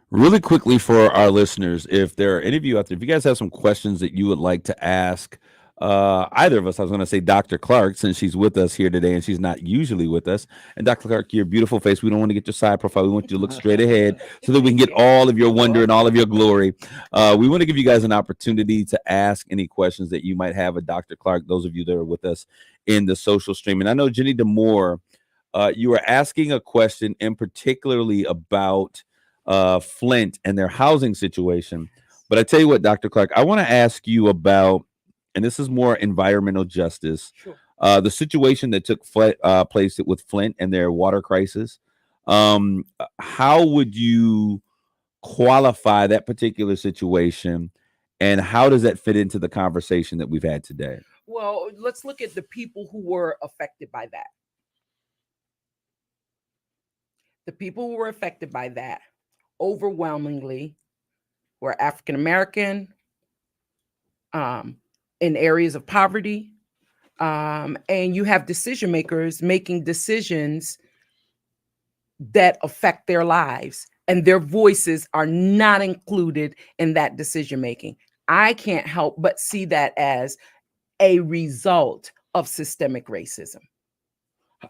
Really quickly for our listeners, if there are any of you out there, if you guys have some questions that you would like to ask either of us, I was going to say Dr. Clark, since she's with us here today and she's not usually with us. And Dr. Clark, your beautiful face, we don't want to get your side profile. We want you to look straight ahead so that we can get all of your wonder and all of your glory. We want to give you guys an opportunity to ask any questions that you might have of Dr. Clark, those of you that are with us in the social stream. And I know Jenny DeMoore, you were asking a question in particularly about Flint and their housing situation. But I tell you what, Dr. Clark, I want to ask you about, and this is more environmental justice, the situation that took place with Flint and their water crisis. How would you qualify that particular situation, and how does that fit into the conversation that we've had today? Well, let's look at the people who were affected by that. the people who were affected by that overwhelmingly were African American, in areas of poverty, and you have decision makers making decisions that affect their lives, and their voices are not included in that decision making. I can't help but see that as a result of systemic racism.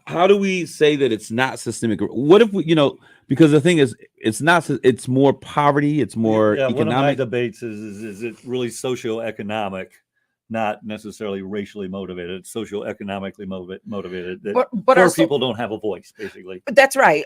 How do we say that it's not systemic? What if we, because the thing is, it's not, it's more poverty, it's more One of my economic. debates is it really socioeconomic, not necessarily racially motivated, socioeconomically motivated. That But poor also, people don't have a voice, basically. that's right.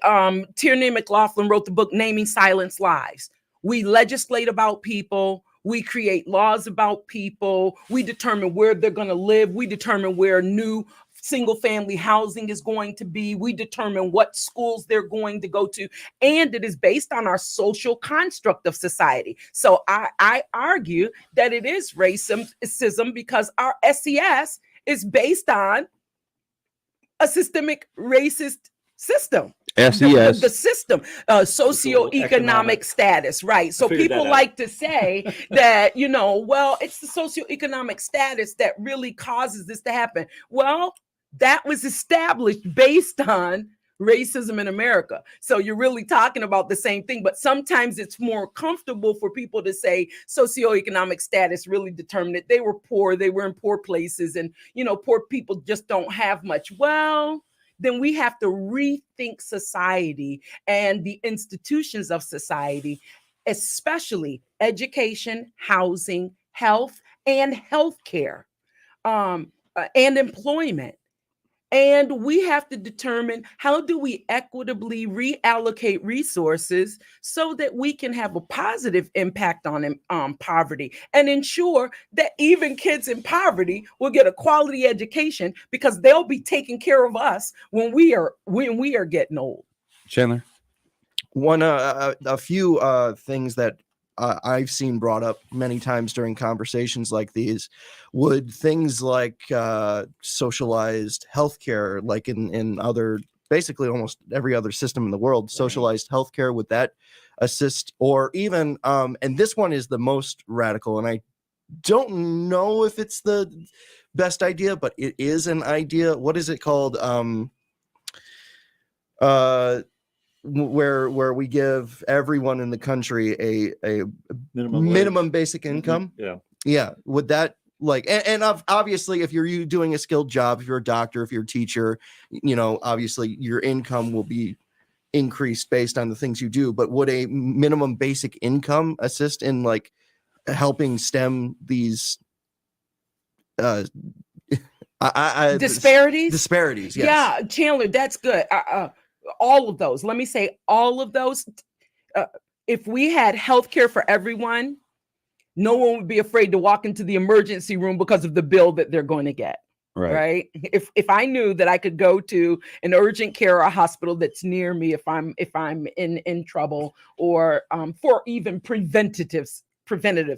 Tierney McLaughlin wrote the book Naming Silence Lives. We legislate about people. We create laws about people. We determine where they're going to live. We determine where new single family housing is going to be. We determine what schools they're going to go to. And it is based on our social construct of society. So I argue that it is racism because our SES is based on a systemic racist system. SES. The system, socioeconomic status, right? So people like to say that, well, it's the socioeconomic status that really causes this to happen. Well, that was established based on racism in America. So you're really talking about the same thing, but sometimes it's more comfortable for people to say socioeconomic status really determined it. They were poor, they were in poor places, and, poor people just don't have much. Well, then we have to rethink society and the institutions of society, especially education, housing, health, and healthcare, and employment. And we have to determine, how do we equitably reallocate resources so that we can have a positive impact on poverty, and ensure that even kids in poverty will get a quality education, because they'll be taking care of us when we are getting old. Chandler? A few things that I've seen brought up many times during conversations like these, would things like socialized healthcare, like in other, basically almost every other system in the world, socialized healthcare, would that assist? Or even, and this one is the most radical, and I don't know if it's the best idea, but it is an idea. What is it called? Where we give everyone in the country a minimum basic income. Yeah. Would that, like, and obviously if you're doing a skilled job, if you're a doctor, if you're a teacher, obviously your income will be increased based on the things you do. But would a minimum basic income assist in, like, helping stem these disparities? Yes. Yeah, Chandler, that's good. All of those. Let me say all of those. If we had healthcare for everyone, no one would be afraid to walk into the emergency room because of the bill that they're going to get. Right. If I knew that I could go to an urgent care or a hospital that's near me if I'm in trouble, or for even preventative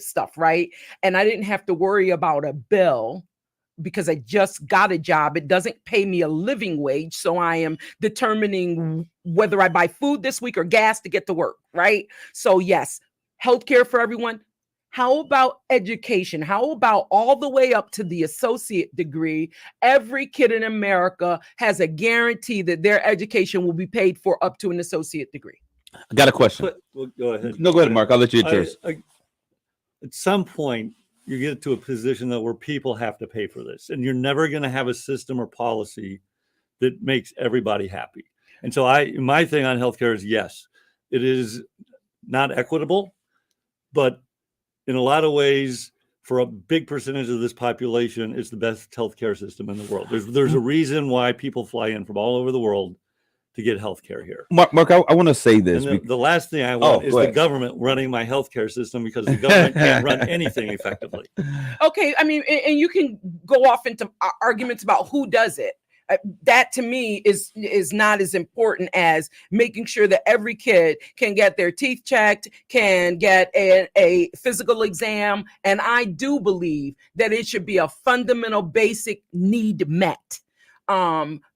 stuff, right? And I didn't have to worry about a bill because I just got a job. It doesn't pay me a living wage. So I am determining whether I buy food this week or gas to get to work, right? So yes, healthcare for everyone. How about education? How about all the way up to the associate degree? Every kid in America has a guarantee that their education will be paid for up to an associate degree. I got a question. Well, go ahead. No, go ahead, Mark. I'll let you get yours. At some point, you get to a position where people have to pay for this, and you're never going to have a system or policy that makes everybody happy. And so my thing on healthcare is, yes, it is not equitable, but in a lot of ways, for a big percentage of this population, it's the best healthcare system in the world. There's a reason why people fly in from all over the world to get healthcare here. Mark, I want to say this. And the last thing I want is the government running my healthcare system, because the government can't run anything effectively. Okay, I mean, and you can go off into arguments about who does it. That to me is not as important as making sure that every kid can get their teeth checked, can get a physical exam. And I do believe that it should be a fundamental basic need met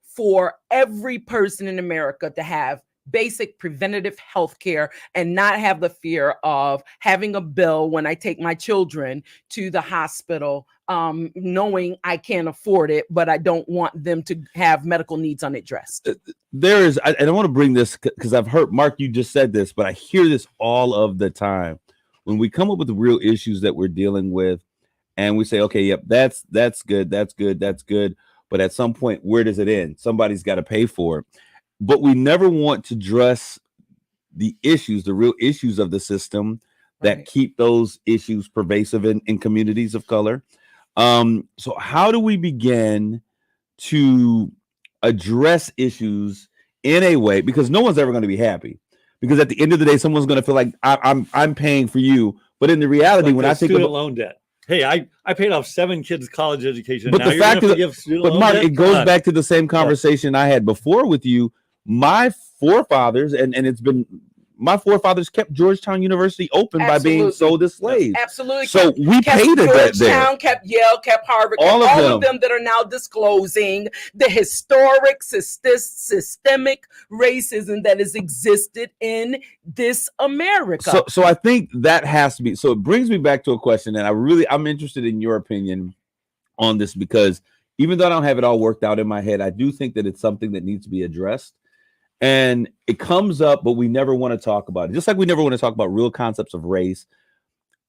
for every person in America to have basic preventative health care and not have the fear of having a bill when I take my children to the hospital, knowing I can't afford it, but I don't want them to have medical needs unaddressed. There is, and I want to bring this because I've heard, Mark, you just said this, but I hear this all of the time. When we come up with the real issues that we're dealing with and we say, okay, yep, that's good. But at some point, where does it end? Somebody's got to pay for it. But we never want to address the issues, the real issues of the system that keep those issues pervasive in communities of color. So how do we begin to address issues in a way, because no one's ever going to be happy, because at the end of the day, someone's going to feel like I'm paying for you. But in the reality, like when I think student loan debt, hey, I paid off 7 kids' college education. But now the fact is, but Mark, it goes back to the same conversation I had before with you. My forefathers, and it's been, my forefathers kept Georgetown University open by being sold as slaves. Absolutely. So we paid it that there. Georgetown, kept Yale, kept Harvard, all of them that are now disclosing the historic systemic racism that has existed in this America. So I think that has to be, so it brings me back to a question, and I'm interested in your opinion on this, because even though I don't have it all worked out in my head, I do think that it's something that needs to be addressed. And it comes up, but we never want to talk about it. Just like we never want to talk about real concepts of race.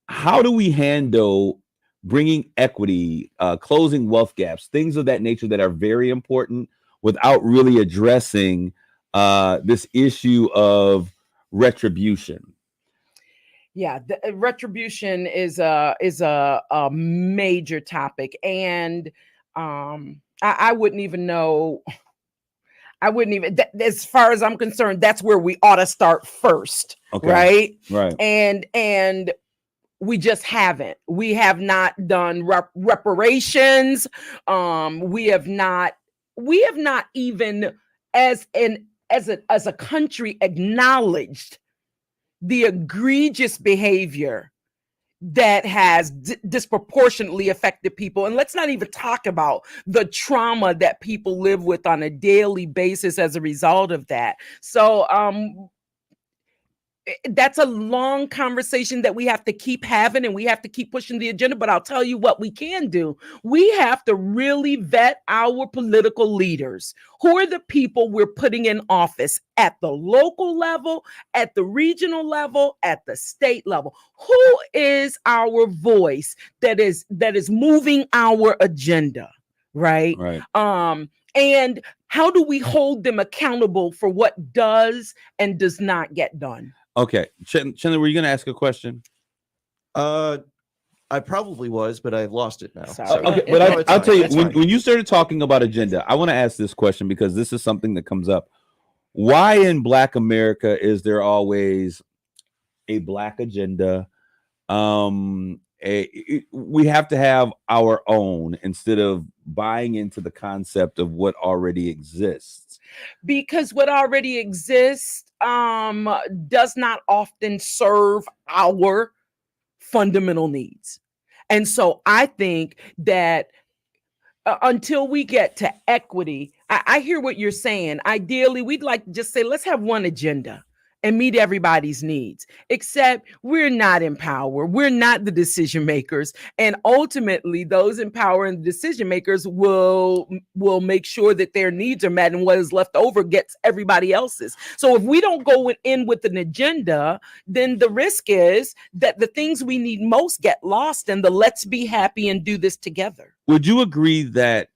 How do we handle bringing equity, closing wealth gaps, things of that nature that are very important, without really addressing this issue of retribution? Yeah, the retribution is a major topic, and I wouldn't even know. As far as I'm concerned, that's where we ought to start first. Okay. Right. And we just haven't. We have not done reparations. We have not even as a country acknowledged the egregious behavior that has disproportionately affected people. And let's not even talk about the trauma that people live with on a daily basis as a result of that. So that's a long conversation that we have to keep having, and we have to keep pushing the agenda. But I'll tell you what we can do. We have to really vet our political leaders. Who are the people we're putting in office at the local level, at the regional level, at the state level? Who is our voice that is moving our agenda, right? And how do we hold them accountable for what does and does not get done? Okay, Chandler, were you going to ask a question? I probably was, but I've lost it now. So. Okay, but I'll tell you, when you started talking about agenda, I want to ask this question, because this is something that comes up. Why in Black America is there always a Black agenda? We have to have our own instead of buying into the concept of what already exists. Because what already exists does not often serve our fundamental needs. And so I think that until we get to equity, I hear what you're saying. Ideally, we'd like to just say, let's have one agenda and meet everybody's needs, except we're not in power. We're not the decision makers. And ultimately, those in power and decision makers will make sure that their needs are met, and what is left over gets everybody else's. So if we don't go in with an agenda, then the risk is that the things we need most get lost in the let's be happy and do this together. Would you agree that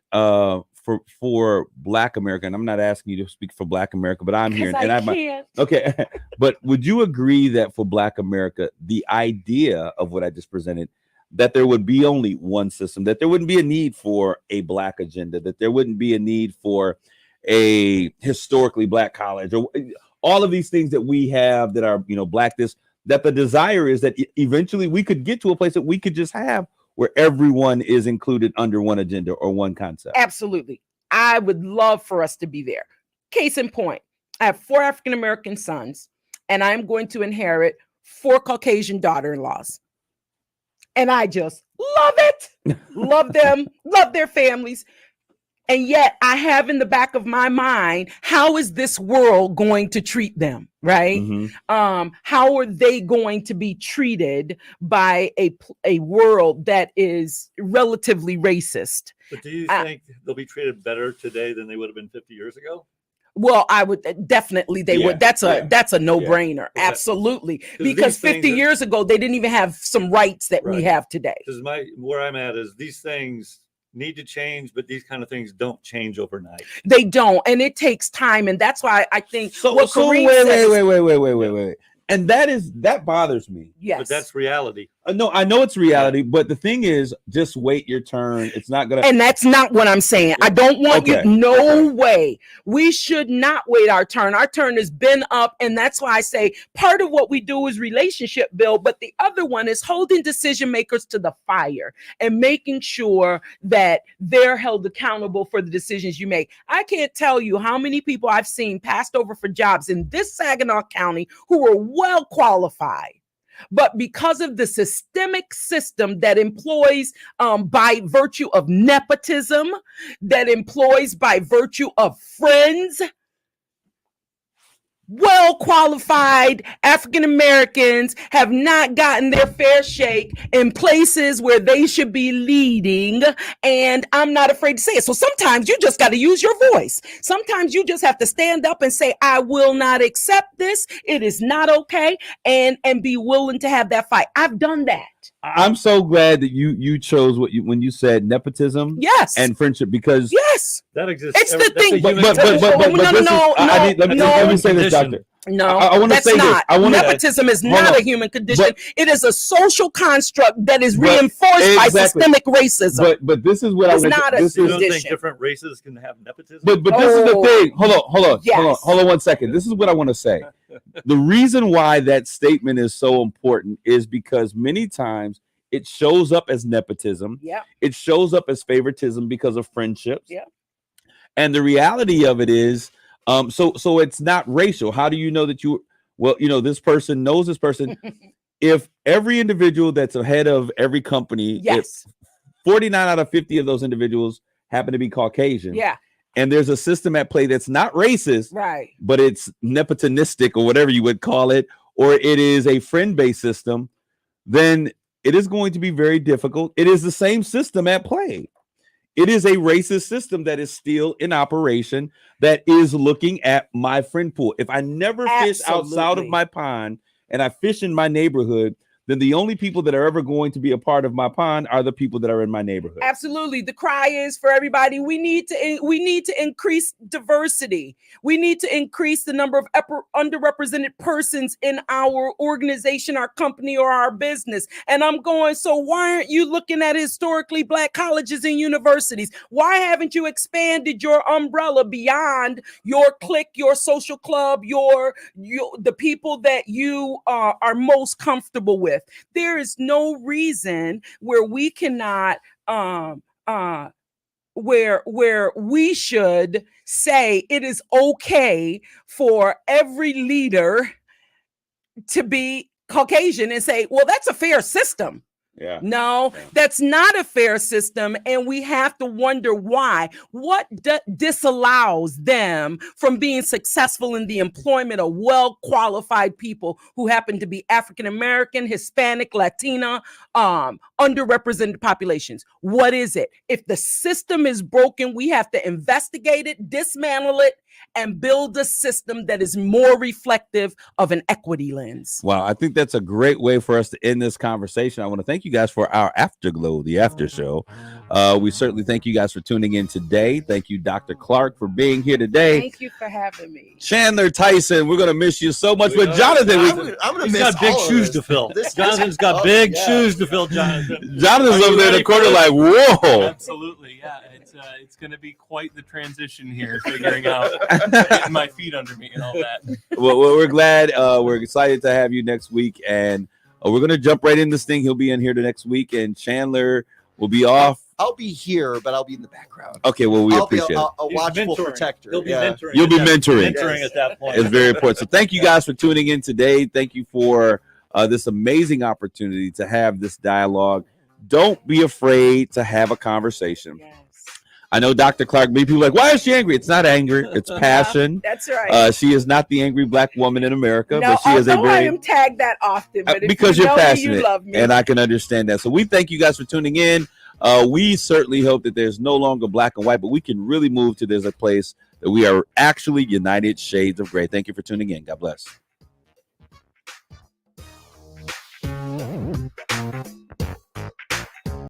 for Black America, and I'm not asking you to speak for Black America, but I'm here, and I can't. Okay, but would you agree that for Black America, the idea of what I just presented, that there would be only one system, that there wouldn't be a need for a Black agenda, that there wouldn't be a need for a historically Black college, or all of these things that we have that are, Black this, that the desire is that eventually we could get to a place that we could just have where everyone is included under one agenda or one concept? Absolutely. I would love for us to be there. Case in point, I have 4 African-American sons, and I'm going to inherit 4 Caucasian daughter-in-laws. And I just love it. Love them, love their families. And yet I have in the back of my mind, how is this world going to treat them? Right? Mhm. How are they going to be treated by a world that is relatively racist? But do you think they'll be treated better today than they would have been 50 years ago? Well, I would definitely they would. That's a no-brainer. Yeah. Because these 50 things years ago they didn't even have some rights that we Right. have today. Because where I'm at is these things need to change, but these kind of things don't change overnight. They don't, and it takes time, and that's why I think So Kareem wait, says, wait. And that bothers me. yes, But that's reality. No, I know it's reality, but the thing is, just wait your turn. It's not gonna. and that's not what I'm saying. I don't want Okay. you. No way. We should not wait our turn. Our turn has been up, and that's why I say part of what we do is relationship build, but the other one is holding decision makers to the fire and making sure that they're held accountable for the decisions you make. I can't tell you how many people I've seen passed over for jobs in this Saginaw County who were well qualified. But because of the systemic system that employs by virtue of nepotism, that employs by virtue of friends, well qualified African Americans have not gotten their fair shake in places where they should be leading. And I'm not afraid to say it. So sometimes you just got to use your voice. Sometimes you just have to stand up and say, I will not accept this. It is not okay. And be willing to have that fight. I've done that. I'm so glad that you chose when you said nepotism, Yes, and friendship, because yes, that exists. it's the thing. but No, let me say this, doctor. No, I want to say not. this. Nepotism is not a human condition. It is a social construct that is But- reinforced by exactly. systemic racism. But this is what It's not a this You is don't think condition. different races can have nepotism? But this is the thing. Yes. Hold on 1 second. This is what I want to say. The reason why that statement is so important is because many times it shows up as nepotism. Yeah. It shows up as favoritism because of friendships. Yeah. And the reality of it is, so it's not racial. How do you know that this person knows this person? If every individual that's ahead of every company, Yes. if 49 out of 50 of those individuals happen to be Caucasian. Yeah. And there's a system at play that's not racist, Right. but it's nepotistic or whatever you would call it, or it is a friend-based system, then it is going to be very difficult. It is the same system at play. It is a racist system that is still in operation, that is looking at my friend pool. If I never fish outside of my pond and I fish in my neighborhood, then the only people that are ever going to be a part of my pond are the people that are in my neighborhood. Absolutely. The cry is for everybody. We need to increase diversity. We need to increase the number of underrepresented persons in our organization, our company, or our business. And I'm going, so why aren't you looking at historically Black colleges and universities? Why haven't you expanded your umbrella beyond your clique, your social club, the people that you are most comfortable with? There is no reason where we cannot where we should say it is okay for every leader to be Caucasian and say, well, that's a fair system. Yeah. No, that's not a fair system. And we have to wonder why. What disallows them from being successful in the employment of well-qualified people who happen to be African-American, Hispanic, Latina, underrepresented populations? What is it? If the system is broken, we have to investigate it, dismantle it, and build a system that is more reflective of an equity lens. Wow, I think that's a great way for us to end this conversation. I want to thank you guys for our afterglow, the after show. We certainly thank you guys for tuning in today. Thank you, Dr. Clark, for being here today. Thank you for having me. Chandler Tyson, we're going to miss you so much. But Jonathan, I'm gonna He's miss got big all of shoes this. to fill. This- Jonathan's got big shoes to fill, Jonathan. Jonathan's Are you over there in ready the corner for like, whoa. Absolutely, yeah. It's going to be quite the transition here, figuring out getting my feet under me and all that. Well, we're glad. We're excited to have you next week. And we're going to jump right in this thing. He'll be in here the next week. And Chandler will be off. I'll be here, but I'll be in the background. Okay, well, we I'll be appreciate it. a He's watchful mentoring. protector. He'll be Yeah. mentoring. You'll be at that- mentoring. Mentoring at that point. It's very important. So thank you guys for tuning in today. Thank you for this amazing opportunity to have this dialogue. Don't be afraid to have a conversation. Yes. I know Dr. Clark. Maybe people are like, why is she angry? It's not anger. It's passion. That's right. She is not the angry black woman in America, No, but she is a although I very am tagged that often, but if because you you're know passionate, me, you love me. and I can understand that. So we thank you guys for tuning in. We certainly hope that there's no longer black and white, but we can really move to there's a place that we are actually United Shades of Gray. Thank you for tuning in. God bless.